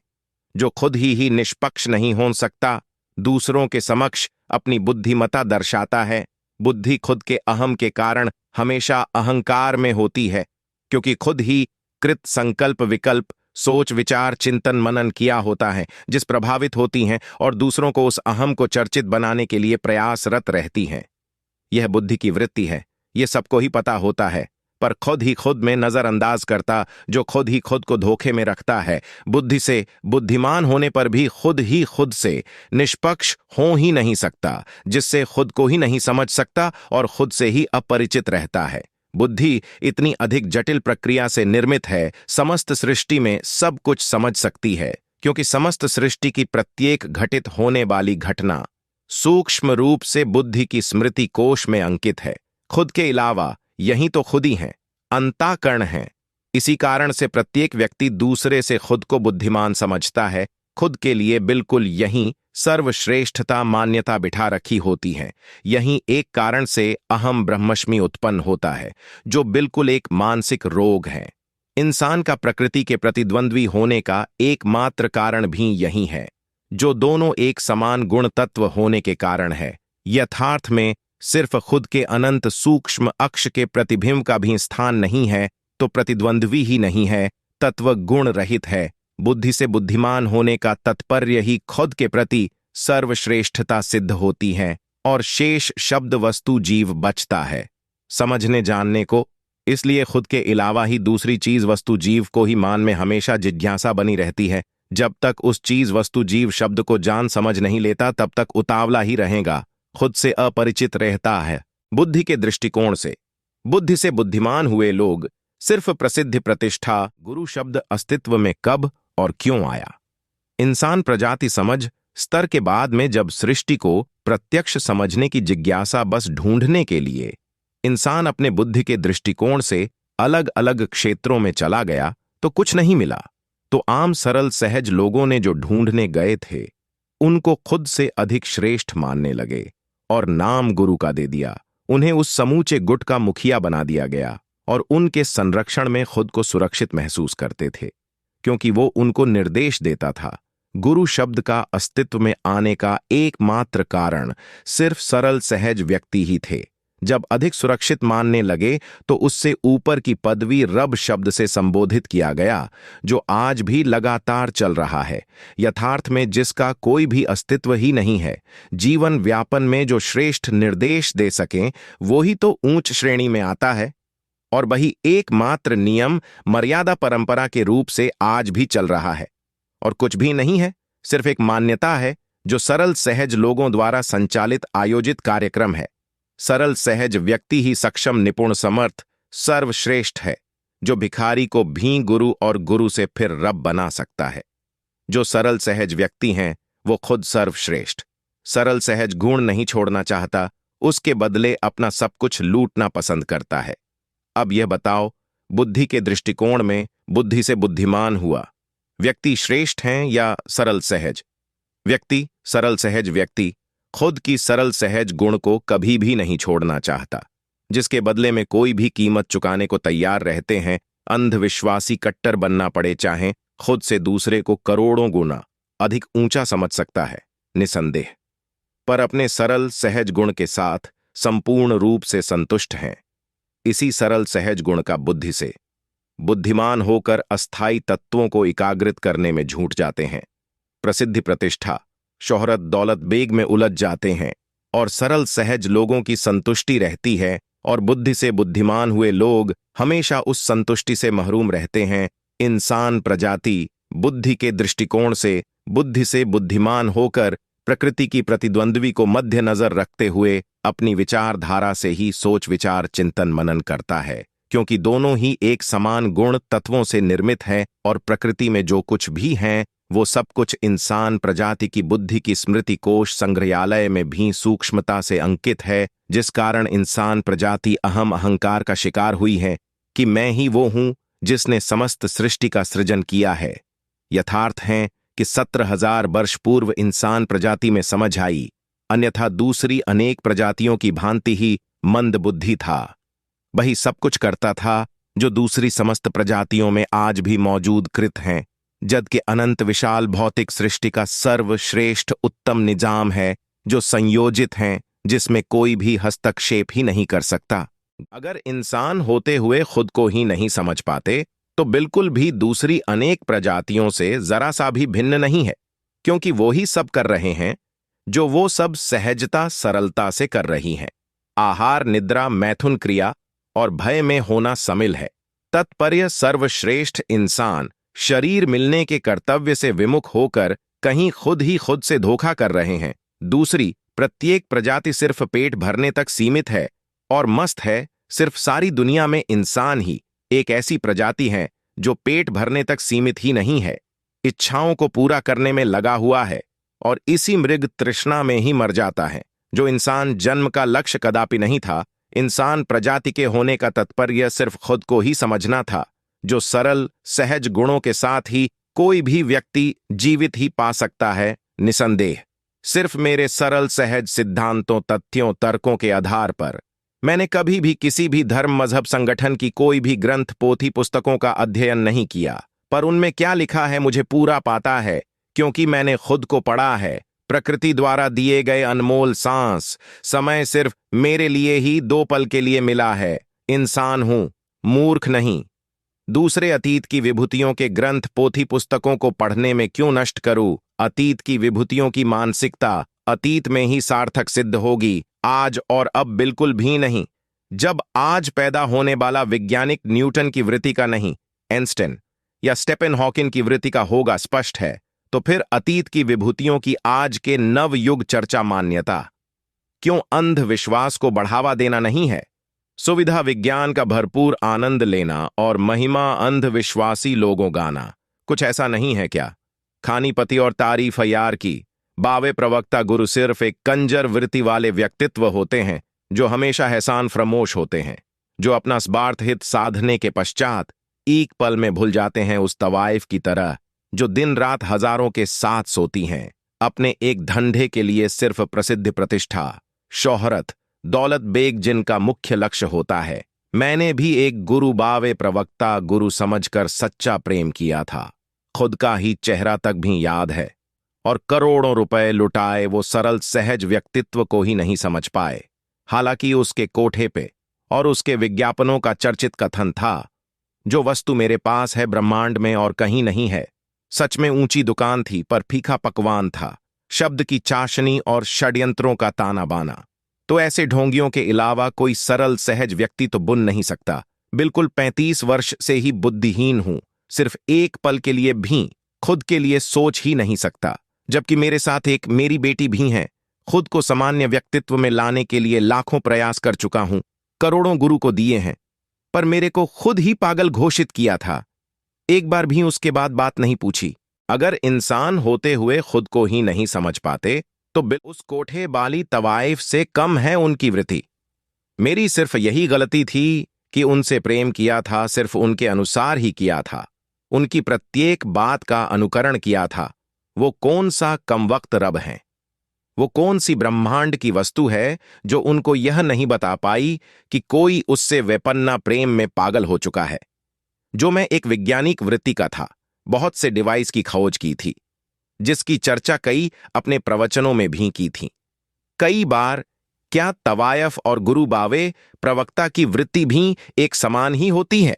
[SPEAKER 1] जो खुद ही निष्पक्ष नहीं हो सकता दूसरों के समक्ष अपनी बुद्धिमता दर्शाता है। बुद्धि खुद के अहम के कारण हमेशा अहंकार में होती है, क्योंकि खुद ही कृत संकल्प विकल्प सोच विचार चिंतन मनन किया होता है, जिस प्रभावित होती हैं और दूसरों को उस अहम को चर्चित बनाने के लिए प्रयासरत रहती हैं। यह बुद्धि की वृत्ति है, यह सबको ही पता होता है, पर खुद ही खुद में नजरअंदाज करता, जो खुद ही खुद को धोखे में रखता है। बुद्धि से बुद्धिमान होने पर भी खुद ही खुद से निष्पक्ष हो ही नहीं सकता, जिससे खुद को ही नहीं समझ सकता और खुद से ही अपरिचित रहता है। बुद्धि इतनी अधिक जटिल प्रक्रिया से निर्मित है, समस्त सृष्टि में सब कुछ समझ सकती है, क्योंकि समस्त सृष्टि की प्रत्येक घटित होने वाली घटना सूक्ष्म रूप से बुद्धि की स्मृति कोश में अंकित है। खुद के अलावा यही तो खुद ही हैं, अंतःकरण हैं। इसी कारण से प्रत्येक व्यक्ति दूसरे से खुद को बुद्धिमान समझता है। खुद के लिए बिल्कुल यही सर्वश्रेष्ठता मान्यता बिठा रखी होती है। यही एक कारण से अहम ब्रह्मस्मि उत्पन्न होता है, जो बिल्कुल एक मानसिक रोग है। इंसान का प्रकृति के प्रतिद्वंद्वी होने का एकमात्र कारण भी यही है, जो दोनों एक समान गुण तत्व होने के कारण है। यथार्थ में सिर्फ खुद के अनंत सूक्ष्म अक्ष के प्रतिबिंब का भी स्थान नहीं है तो प्रतिद्वंद्वी ही नहीं है, तत्व गुण रहित है। बुद्धि से बुद्धिमान होने का तात्पर्य ही खुद के प्रति सर्वश्रेष्ठता सिद्ध होती है और शेष शब्द वस्तु जीव बचता है समझने जानने को। इसलिए खुद के अलावा ही दूसरी चीज वस्तु जीव को ही मान में हमेशा जिज्ञासा बनी रहती है। जब तक उस चीज वस्तु जीव शब्द को जान समझ नहीं लेता तब तक उतावला ही रहेगा, खुद से अपरिचित रहता है। बुद्धि के दृष्टिकोण से बुद्धि से बुद्धिमान हुए लोग सिर्फ प्रसिद्धि प्रतिष्ठा गुरु शब्द अस्तित्व में कब और क्यों आया, इंसान प्रजाति समझ स्तर के बाद में जब सृष्टि को प्रत्यक्ष समझने की जिज्ञासा बस ढूंढने के लिए इंसान अपने बुद्धि के दृष्टिकोण से अलग अलग क्षेत्रों में चला गया तो कुछ नहीं मिला। तो आम सरल सहज लोगों ने जो ढूंढने गए थे उनको खुद से अधिक श्रेष्ठ मानने लगे और नाम गुरु का दे दिया। उन्हें उस समूचे गुट का मुखिया बना दिया गया और उनके संरक्षण में खुद को सुरक्षित महसूस करते थे, क्योंकि वो उनको निर्देश देता था। गुरु शब्द का अस्तित्व में आने का एकमात्र कारण सिर्फ सरल सहज व्यक्ति ही थे। जब अधिक सुरक्षित मानने लगे तो उससे ऊपर की पदवी रब शब्द से संबोधित किया गया, जो आज भी लगातार चल रहा है, यथार्थ में जिसका कोई भी अस्तित्व ही नहीं है। जीवन व्यापन में जो श्रेष्ठ निर्देश दे सकें वो ही तो ऊंच श्रेणी में आता है। और वही एकमात्र नियम मर्यादा परंपरा के रूप से आज भी चल रहा है, और कुछ भी नहीं है, सिर्फ एक मान्यता है जो सरल सहज लोगों द्वारा संचालित आयोजित कार्यक्रम है। सरल सहज व्यक्ति ही सक्षम निपुण समर्थ सर्वश्रेष्ठ है, जो भिखारी को भी गुरु और गुरु से फिर रब बना सकता है। जो सरल सहज व्यक्ति हैं वो खुद सर्वश्रेष्ठ। सरल सहज गुण नहीं छोड़ना चाहता, उसके बदले अपना सब कुछ लूटना पसंद करता है। अब यह बताओ, बुद्धि के दृष्टिकोण में बुद्धि से बुद्धिमान हुआ व्यक्ति श्रेष्ठ हैं या सरल सहज व्यक्ति? सरल सहज व्यक्ति खुद की सरल सहज गुण को कभी भी नहीं छोड़ना चाहता, जिसके बदले में कोई भी कीमत चुकाने को तैयार रहते हैं। अंधविश्वासी कट्टर बनना पड़े चाहें, खुद से दूसरे को करोड़ों गुना अधिक ऊंचा समझ सकता है, निसंदेह, पर अपने सरल सहज गुण के साथ संपूर्ण रूप से संतुष्ट हैं। इसी सरल सहज गुण का बुद्धि से बुद्धिमान होकर अस्थायी तत्वों को एकाग्रित करने में झूठ जाते हैं। प्रसिद्धि प्रतिष्ठा शोहरत दौलत बेग में उलझ जाते हैं और सरल सहज लोगों की संतुष्टि रहती है, और बुद्धि से बुद्धिमान हुए लोग हमेशा उस संतुष्टि से महरूम रहते हैं। इंसान प्रजाति बुद्धि के दृष्टिकोण से बुद्धि से बुद्धिमान होकर प्रकृति की प्रतिद्वंद्वी को मध्य नजर रखते हुए अपनी विचारधारा से ही सोच विचार चिंतन मनन करता है, क्योंकि दोनों ही एक समान गुण तत्वों से निर्मित हैं, और प्रकृति में जो कुछ भी हैं वो सब कुछ इंसान प्रजाति की बुद्धि की स्मृति कोश संग्रहालय में भी सूक्ष्मता से अंकित है, जिस कारण इंसान प्रजाति अहम अहंकार का शिकार हुई है कि मैं ही वो हूं जिसने समस्त सृष्टि का सृजन किया है। यथार्थ है कि 17,000 वर्ष पूर्व इंसान प्रजाति में समझ आई, अन्यथा दूसरी अनेक प्रजातियों की भांति ही मंद बुद्धि था। वही सब कुछ करता था जो दूसरी समस्त प्रजातियों में आज भी मौजूद कृत हैं, जबकि अनंत विशाल भौतिक सृष्टि का सर्वश्रेष्ठ उत्तम निजाम है जो संयोजित हैं, जिसमें कोई भी हस्तक्षेप ही नहीं कर सकता। अगर इंसान होते हुए खुद को ही नहीं समझ पाते तो बिल्कुल भी दूसरी अनेक प्रजातियों से जरा सा भी भिन्न नहीं है, क्योंकि वो ही सब कर रहे हैं जो वो सब सहजता सरलता से कर रही हैं। आहार निद्रा मैथुन क्रिया और भय में होना शामिल है। तत्पर्य सर्वश्रेष्ठ इंसान शरीर मिलने के कर्तव्य से विमुख होकर कहीं खुद ही खुद से धोखा कर रहे हैं। दूसरी प्रत्येक प्रजाति सिर्फ पेट भरने तक सीमित है और मस्त है। सिर्फ सारी दुनिया में इंसान ही एक ऐसी प्रजाति है जो पेट भरने तक सीमित ही नहीं है, इच्छाओं को पूरा करने में लगा हुआ है और इसी मृग तृष्णा में ही मर जाता है, जो इंसान जन्म का लक्ष्य कदापि नहीं था। इंसान प्रजाति के होने का तात्पर्य सिर्फ खुद को ही समझना था, जो सरल सहज गुणों के साथ ही कोई भी व्यक्ति जीवित ही पा सकता है। निसंदेह सिर्फ मेरे सरल सहज सिद्धांतों तथ्यों तर्कों के आधार पर मैंने कभी भी किसी भी धर्म मजहब संगठन की कोई भी ग्रंथ पोथी पुस्तकों का अध्ययन नहीं किया, पर उनमें क्या लिखा है मुझे पूरा पता है, क्योंकि मैंने खुद को पढ़ा है। प्रकृति द्वारा दिए गए अनमोल सांस समय सिर्फ मेरे लिए ही 2 पल के लिए मिला है। इंसान हूं, मूर्ख नहीं। दूसरे अतीत की विभूतियों के ग्रंथ पोथी पुस्तकों को पढ़ने में क्यों नष्ट करूं? अतीत की विभूतियों की मानसिकता अतीत में ही सार्थक सिद्ध होगी, आज और अब बिल्कुल भी नहीं। जब आज पैदा होने वाला वैज्ञानिक न्यूटन की वृत्ति का नहीं, आइंस्टाइन या स्टीफन हॉकिंग की वृत्ति का होगा स्पष्ट है, तो फिर अतीत की विभूतियों की आज के नव युग चर्चा मान्यता क्यों अंधविश्वास को बढ़ावा देना नहीं है? सुविधा विज्ञान का भरपूर आनंद लेना और महिमा अंधविश्वासी लोगों गाना, कुछ ऐसा नहीं है क्या? खानीपति और तारीफ यार की बावे प्रवक्ता गुरु सिर्फ एक कंजर वृत्ति वाले व्यक्तित्व होते हैं जो हमेशा एहसान फरामोश होते हैं, जो अपना स्वार्थ हित साधने के पश्चात एक पल में भूल जाते हैं, उस तवाइफ की तरह जो दिन रात हजारों के साथ सोती हैं, अपने एक धंधे के लिए सिर्फ प्रसिद्ध प्रतिष्ठा शोहरत दौलत बेग जिनका मुख्य लक्ष्य होता है। मैंने भी एक गुरु बावे प्रवक्ता गुरु समझकर सच्चा प्रेम किया था, खुद का ही चेहरा तक भी याद है, और करोड़ों रुपए लुटाए वो सरल सहज व्यक्तित्व को ही नहीं समझ पाए। हालांकि उसके कोठे पे और उसके विज्ञापनों का चर्चित कथन था, जो वस्तु मेरे पास है ब्रह्मांड में और कहीं नहीं है। सच में ऊंची दुकान थी, पर फीका पकवान था, शब्द की चाशनी और षड्यंत्रों का ताना बाना। तो ऐसे ढोंगियों के अलावा कोई सरल सहज व्यक्ति तो बुन नहीं सकता। बिल्कुल 35 वर्ष से ही बुद्धिहीन हूं, सिर्फ एक पल के लिए भी खुद के लिए सोच ही नहीं सकता। जबकि मेरे साथ एक मेरी बेटी भी है। खुद को सामान्य व्यक्तित्व में लाने के लिए लाखों प्रयास कर चुका हूं, करोड़ों गुरु को दिए हैं, पर मेरे को खुद ही पागल घोषित किया था। एक बार भी उसके बाद बात नहीं पूछी। अगर इंसान होते हुए खुद को ही नहीं समझ पाते तो उस कोठे बाली तवाइफ से कम है उनकी वृत्ति। मेरी सिर्फ यही गलती थी कि उनसे प्रेम किया था, सिर्फ उनके अनुसार ही किया था, उनकी प्रत्येक बात का अनुकरण किया था। वो कौन सा कमवक्त रब है, वो कौन सी ब्रह्मांड की वस्तु है जो उनको यह नहीं बता पाई कि कोई उससे विपन्ना प्रेम में पागल हो चुका है। जो मैं एक वैज्ञानिक वृत्ति का था, बहुत से डिवाइस की खोज की थी, जिसकी चर्चा कई अपने प्रवचनों में भी की थी। कई बार क्या तवायफ और गुरु बावे प्रवक्ता की वृत्ति भी एक समान ही होती है?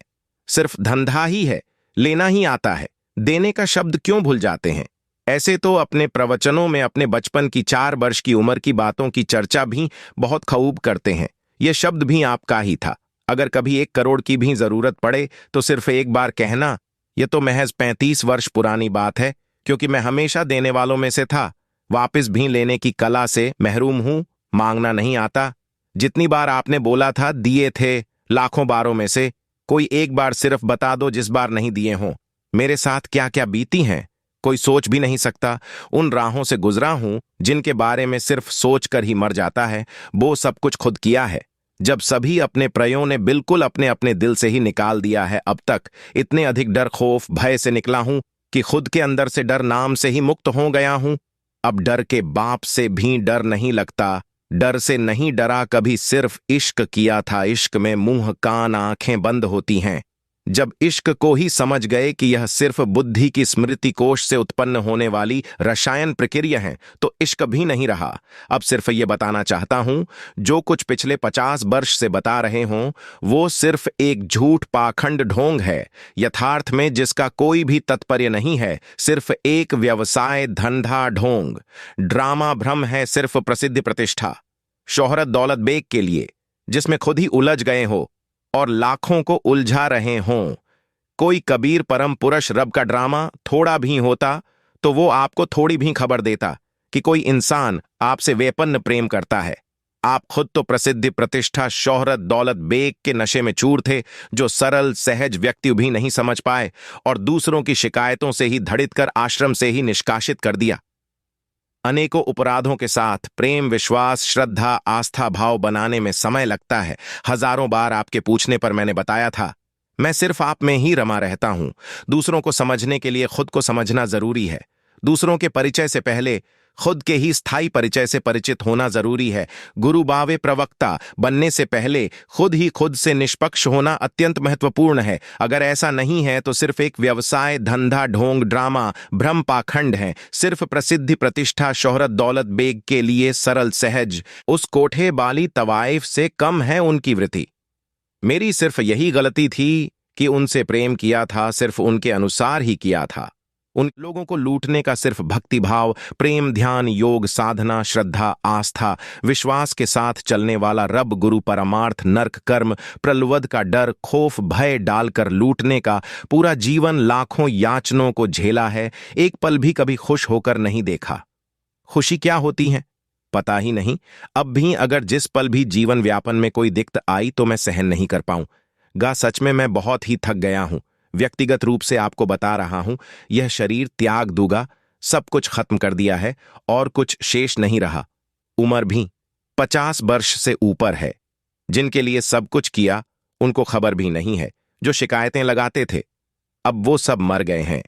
[SPEAKER 1] सिर्फ धंधा ही है, लेना ही आता है, देने का शब्द क्यों भूल जाते हैं? ऐसे तो अपने प्रवचनों में अपने बचपन की 4 वर्ष की उम्र की बातों की चर्चा भी बहुत खूब करते हैं। यह शब्द भी आपका ही था। अगर कभी 1 करोड़ की भी जरूरत पड़े तो सिर्फ एक बार कहना। यह तो महज 35 वर्ष पुरानी बात है, क्योंकि मैं हमेशा देने वालों में से था। वापस भी लेने की कला से महरूम हूं, मांगना नहीं आता। जितनी बार आपने बोला था दिए थे, लाखों बारों में से कोई एक बार सिर्फ बता दो जिस बार नहीं दिए हों। मेरे साथ क्या क्या बीती हैं कोई सोच भी नहीं सकता। उन राहों से गुजरा हूं जिनके बारे में सिर्फ सोच कर ही मर जाता है। वो सब कुछ खुद किया है, जब सभी अपने प्रयों ने बिल्कुल अपने अपने दिल से ही निकाल दिया है। अब तक इतने अधिक डर खौफ भय से निकला हूं कि खुद के अंदर से डर नाम से ही मुक्त हो गया हूं। अब डर के बाप से भी डर नहीं लगता। डर से नहीं डरा कभी, सिर्फ इश्क किया था। इश्क में मुंह कान आंखें बंद होती हैं। जब इश्क को ही समझ गए कि यह सिर्फ बुद्धि की स्मृति कोश से उत्पन्न होने वाली रसायन प्रक्रिया है, तो इश्क भी नहीं रहा। अब सिर्फ ये बताना चाहता हूं, जो कुछ पिछले 50 वर्ष से बता रहे हों वो सिर्फ एक झूठ पाखंड ढोंग है, यथार्थ में जिसका कोई भी तात्पर्य नहीं है। सिर्फ एक व्यवसाय धंधा ढोंग ड्रामा भ्रम है, सिर्फ प्रसिद्धि प्रतिष्ठा शोहरत दौलत बेग के लिए, जिसमें खुद ही उलझ गए हो और लाखों को उलझा रहे हों। कोई कबीर परम पुरुष रब का ड्रामा थोड़ा भी होता तो वो आपको थोड़ी भी खबर देता कि कोई इंसान आपसे वेपन्न प्रेम करता है। आप खुद तो प्रसिद्धि प्रतिष्ठा शोहरत दौलत बेग के नशे में चूर थे, जो सरल सहज व्यक्ति भी नहीं समझ पाए और दूसरों की शिकायतों से ही धड़ित कर आश्रम से ही निष्कासित कर दिया। अनेकों अपराधों के साथ प्रेम विश्वास श्रद्धा आस्था भाव बनाने में समय लगता है। हजारों बार आपके पूछने पर मैंने बताया था, मैं सिर्फ आप में ही रमा रहता हूं। दूसरों को समझने के लिए खुद को समझना जरूरी है। दूसरों के परिचय से पहले खुद के ही स्थायी परिचय से परिचित होना जरूरी है। गुरु बावे प्रवक्ता बनने से पहले खुद ही खुद से निष्पक्ष होना अत्यंत महत्वपूर्ण है। अगर ऐसा नहीं है तो सिर्फ एक व्यवसाय धंधा ढोंग ड्रामा भ्रम पाखंड है। सिर्फ प्रसिद्धि प्रतिष्ठा शोहरत दौलत बेग के लिए सरल सहज उस कोठे बाली तवाइफ से कम है उनकी वृत्ति। मेरी सिर्फ यही गलती थी कि उनसे प्रेम किया था, सिर्फ उनके अनुसार ही किया था। उन लोगों को लूटने का सिर्फ भक्तिभाव प्रेम ध्यान योग साधना श्रद्धा आस्था विश्वास के साथ चलने वाला रब गुरु परमार्थ नर्क कर्म प्रलुवद का डर खौफ भय डालकर लूटने का पूरा जीवन लाखों याचनों को झेला है। एक पल भी कभी खुश होकर नहीं देखा। खुशी क्या होती है पता ही नहीं। अब भी अगर जिस पल भी जीवन व्यापन में कोई दिक्कत आई तो मैं सहन नहीं कर पाऊंगा। सच में मैं बहुत ही थक गया हूं। व्यक्तिगत रूप से आपको बता रहा हूं, यह शरीर त्याग दूंगा। सब कुछ खत्म कर दिया है और कुछ शेष नहीं रहा। उम्र भी 50 वर्ष से ऊपर है। जिनके लिए सब कुछ किया उनको खबर भी नहीं है। जो शिकायतें लगाते थे अब वो सब मर गए हैं।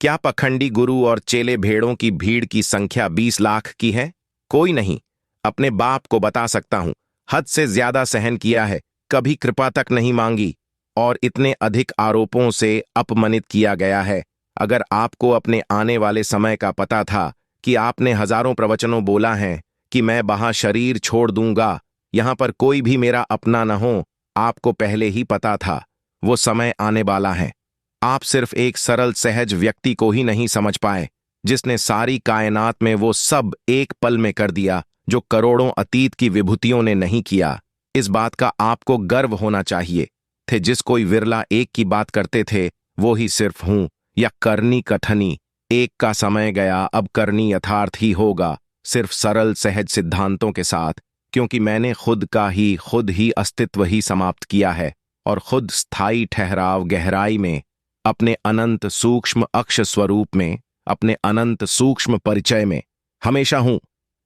[SPEAKER 1] क्या पखंडी गुरु और चेले भेड़ों की भीड़ की संख्या 20 लाख की है? कोई नहीं। अपने बाप को बता सकता हूं, हद से ज्यादा सहन किया है, कभी कृपा तक नहीं मांगी और इतने अधिक आरोपों से अपमानित किया गया है। अगर आपको अपने आने वाले समय का पता था कि आपने हजारों प्रवचनों बोला है कि मैं वहां शरीर छोड़ दूंगा, यहां पर कोई भी मेरा अपना न हो, आपको पहले ही पता था। वो समय आने वाला है। आप सिर्फ एक सरल सहज व्यक्ति को ही नहीं समझ पाए, जिसने सारी कायनात में वो सब एक पल में कर दिया जो करोड़ों अतीत की विभूतियों ने नहीं किया। इस बात का आपको गर्व होना चाहिए। थे जिस कोई विरला एक की बात करते थे, वो ही सिर्फ हूं, या करनी कठनी। एक का समय गया, अब करनी यथार्थ ही होगा, सिर्फ सरल सहज सिद्धांतों के साथ, क्योंकि मैंने खुद ही अस्तित्व ही समाप्त किया है और खुद स्थायी ठहराव गहराई में, अपने अनंत सूक्ष्म अक्ष स्वरूप में, अपने अनंत सूक्ष्म परिचय में हमेशा हूं।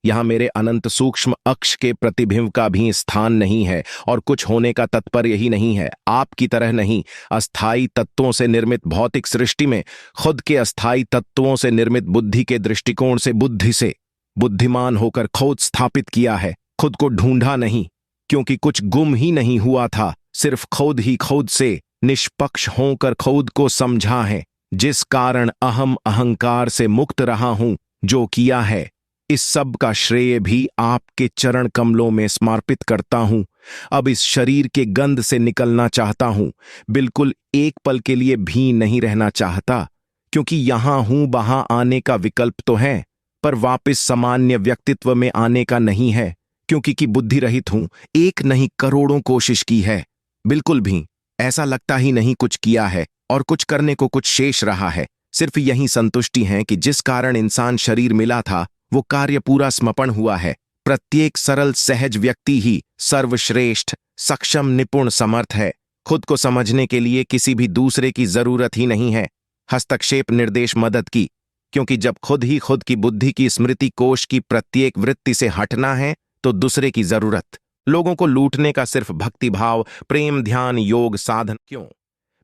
[SPEAKER 1] यहां मेरे अनंत सूक्ष्म अक्ष के प्रतिबिंब का भी स्थान नहीं है और कुछ होने का तात्पर्य ही नहीं है। आपकी तरह नहीं, अस्थायी तत्वों से निर्मित भौतिक सृष्टि में खुद के अस्थायी तत्वों से निर्मित बुद्धि के दृष्टिकोण से बुद्धि से बुद्धिमान होकर खोज स्थापित किया है। खुद को ढूंढा नहीं, क्योंकि कुछ गुम ही नहीं हुआ था, सिर्फ खुद ही खुद से निष्पक्ष होकर खुद को समझा है, जिस कारण अहम अहंकार से मुक्त रहा हूं। जो किया है, इस सब का श्रेय भी आपके चरण कमलों में समर्पित करता हूं। अब इस शरीर के गंध से निकलना चाहता हूं, बिल्कुल एक पल के लिए भी नहीं रहना चाहता, क्योंकि यहां हूं वहां आने का विकल्प तो है, पर वापस सामान्य व्यक्तित्व में आने का नहीं है, क्योंकि कि बुद्धि रहित हूं। एक नहीं करोड़ों कोशिश की है, बिल्कुल भी ऐसा लगता ही नहीं कुछ किया है और कुछ करने को कुछ शेष रहा है। सिर्फ यही संतुष्टि है कि जिस कारण इंसान शरीर मिला था, वो कार्य पूरा समर्पण हुआ है। प्रत्येक सरल सहज व्यक्ति ही सर्वश्रेष्ठ सक्षम निपुण समर्थ है। खुद को समझने के लिए किसी भी दूसरे की जरूरत ही नहीं है, हस्तक्षेप निर्देश मदद की, क्योंकि जब खुद ही खुद की बुद्धि की स्मृति कोश की प्रत्येक वृत्ति से हटना है, तो दूसरे की जरूरत, लोगों को लूटने का सिर्फ भक्ति भाव, प्रेम, ध्यान, योग, साधन क्यों?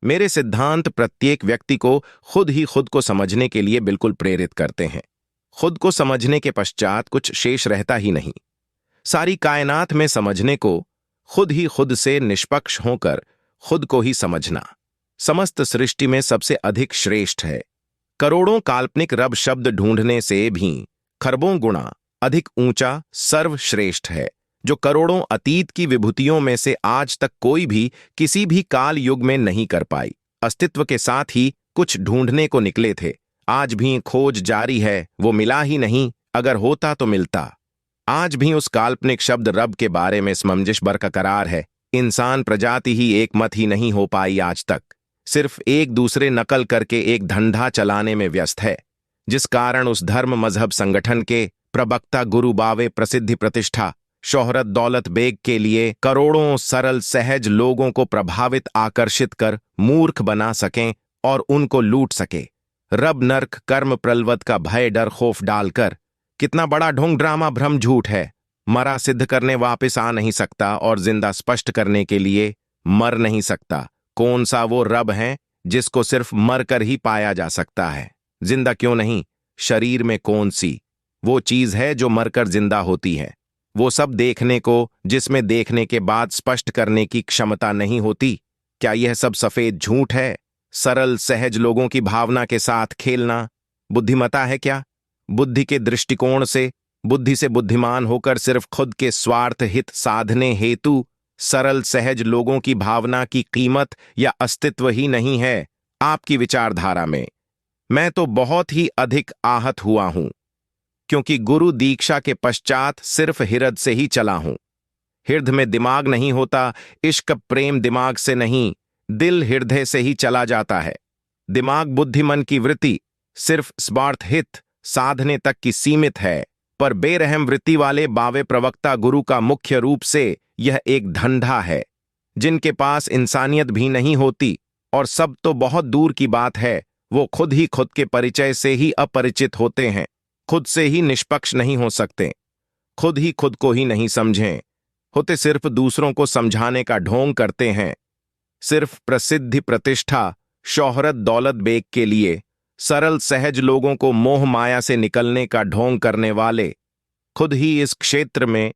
[SPEAKER 1] मेरे सिद्धांत प्रत्येक व्यक्ति को खुद ही खुद को समझने के लिए बिल्कुल प्रेरित करते हैं। खुद को समझने के पश्चात कुछ शेष रहता ही नहीं। सारी कायनात में समझने को खुद ही खुद से निष्पक्ष होकर खुद को ही समझना समस्त सृष्टि में सबसे अधिक श्रेष्ठ है। करोड़ों काल्पनिक रब शब्द ढूंढने से भी खरबों गुणा अधिक ऊंचा सर्वश्रेष्ठ है, जो करोड़ों अतीत की विभूतियों में से आज तक कोई भी किसी भी काल युग में नहीं कर पाई। अस्तित्व के साथ ही कुछ ढूंढने को निकले थे, आज भी खोज जारी है, वो मिला ही नहीं, अगर होता तो मिलता। आज भी उस काल्पनिक शब्द रब के बारे में समंजस बरकरार है। इंसान प्रजाति ही एक मत ही नहीं हो पाई आज तक, सिर्फ एक दूसरे नकल करके एक धंधा चलाने में व्यस्त है, जिस कारण उस धर्म मजहब संगठन के प्रवक्ता गुरु बावे प्रसिद्धि प्रतिष्ठा शोहरत दौलत बेग के लिए करोड़ों सरल सहज लोगों को प्रभावित आकर्षित कर मूर्ख बना सकें और उनको लूट सके। रब नर्क कर्म प्रलवत का भय डर खौफ डालकर, कितना बड़ा ढोंग ड्रामा भ्रम झूठ है। मरा सिद्ध करने वापस आ नहीं सकता और जिंदा स्पष्ट करने के लिए मर नहीं सकता। कौन सा वो रब है जिसको सिर्फ मर कर ही पाया जा सकता है? जिंदा क्यों नहीं? शरीर में कौन सी वो चीज है जो मरकर जिंदा होती है? वो सब देखने को जिसमें देखने के बाद स्पष्ट करने की क्षमता नहीं होती। क्या यह सब सफेद झूठ है? सरल सहज लोगों की भावना के साथ खेलना बुद्धिमता है क्या? बुद्धि के दृष्टिकोण से बुद्धि से बुद्धिमान होकर सिर्फ खुद के स्वार्थ हित साधने हेतु सरल सहज लोगों की भावना की कीमत या अस्तित्व ही नहीं है आपकी विचारधारा में। मैं तो बहुत ही अधिक आहत हुआ हूं, क्योंकि गुरु दीक्षा के पश्चात सिर्फ हृदय से ही चला हूं। हृदय में दिमाग नहीं होता, इश्क प्रेम दिमाग से नहीं, दिल हृदय से ही चला जाता है। दिमाग बुद्धि मन की वृत्ति सिर्फ स्वार्थ हित साधने तक की सीमित है, पर बेरहम वृत्ति वाले बावे प्रवक्ता गुरु का मुख्य रूप से यह एक धंधा है, जिनके पास इंसानियत भी नहीं होती और सब तो बहुत दूर की बात है, वो खुद ही खुद के परिचय से ही अपरिचित होते हैं, खुद से ही निष्पक्ष नहीं हो सकते, खुद को ही नहीं समझें होते, सिर्फ दूसरों को समझाने का ढोंग करते हैं। सिर्फ प्रसिद्धि प्रतिष्ठा शोहरत दौलत बेग के लिए सरल सहज लोगों को मोह माया से निकलने का ढोंग करने वाले खुद ही इस क्षेत्र में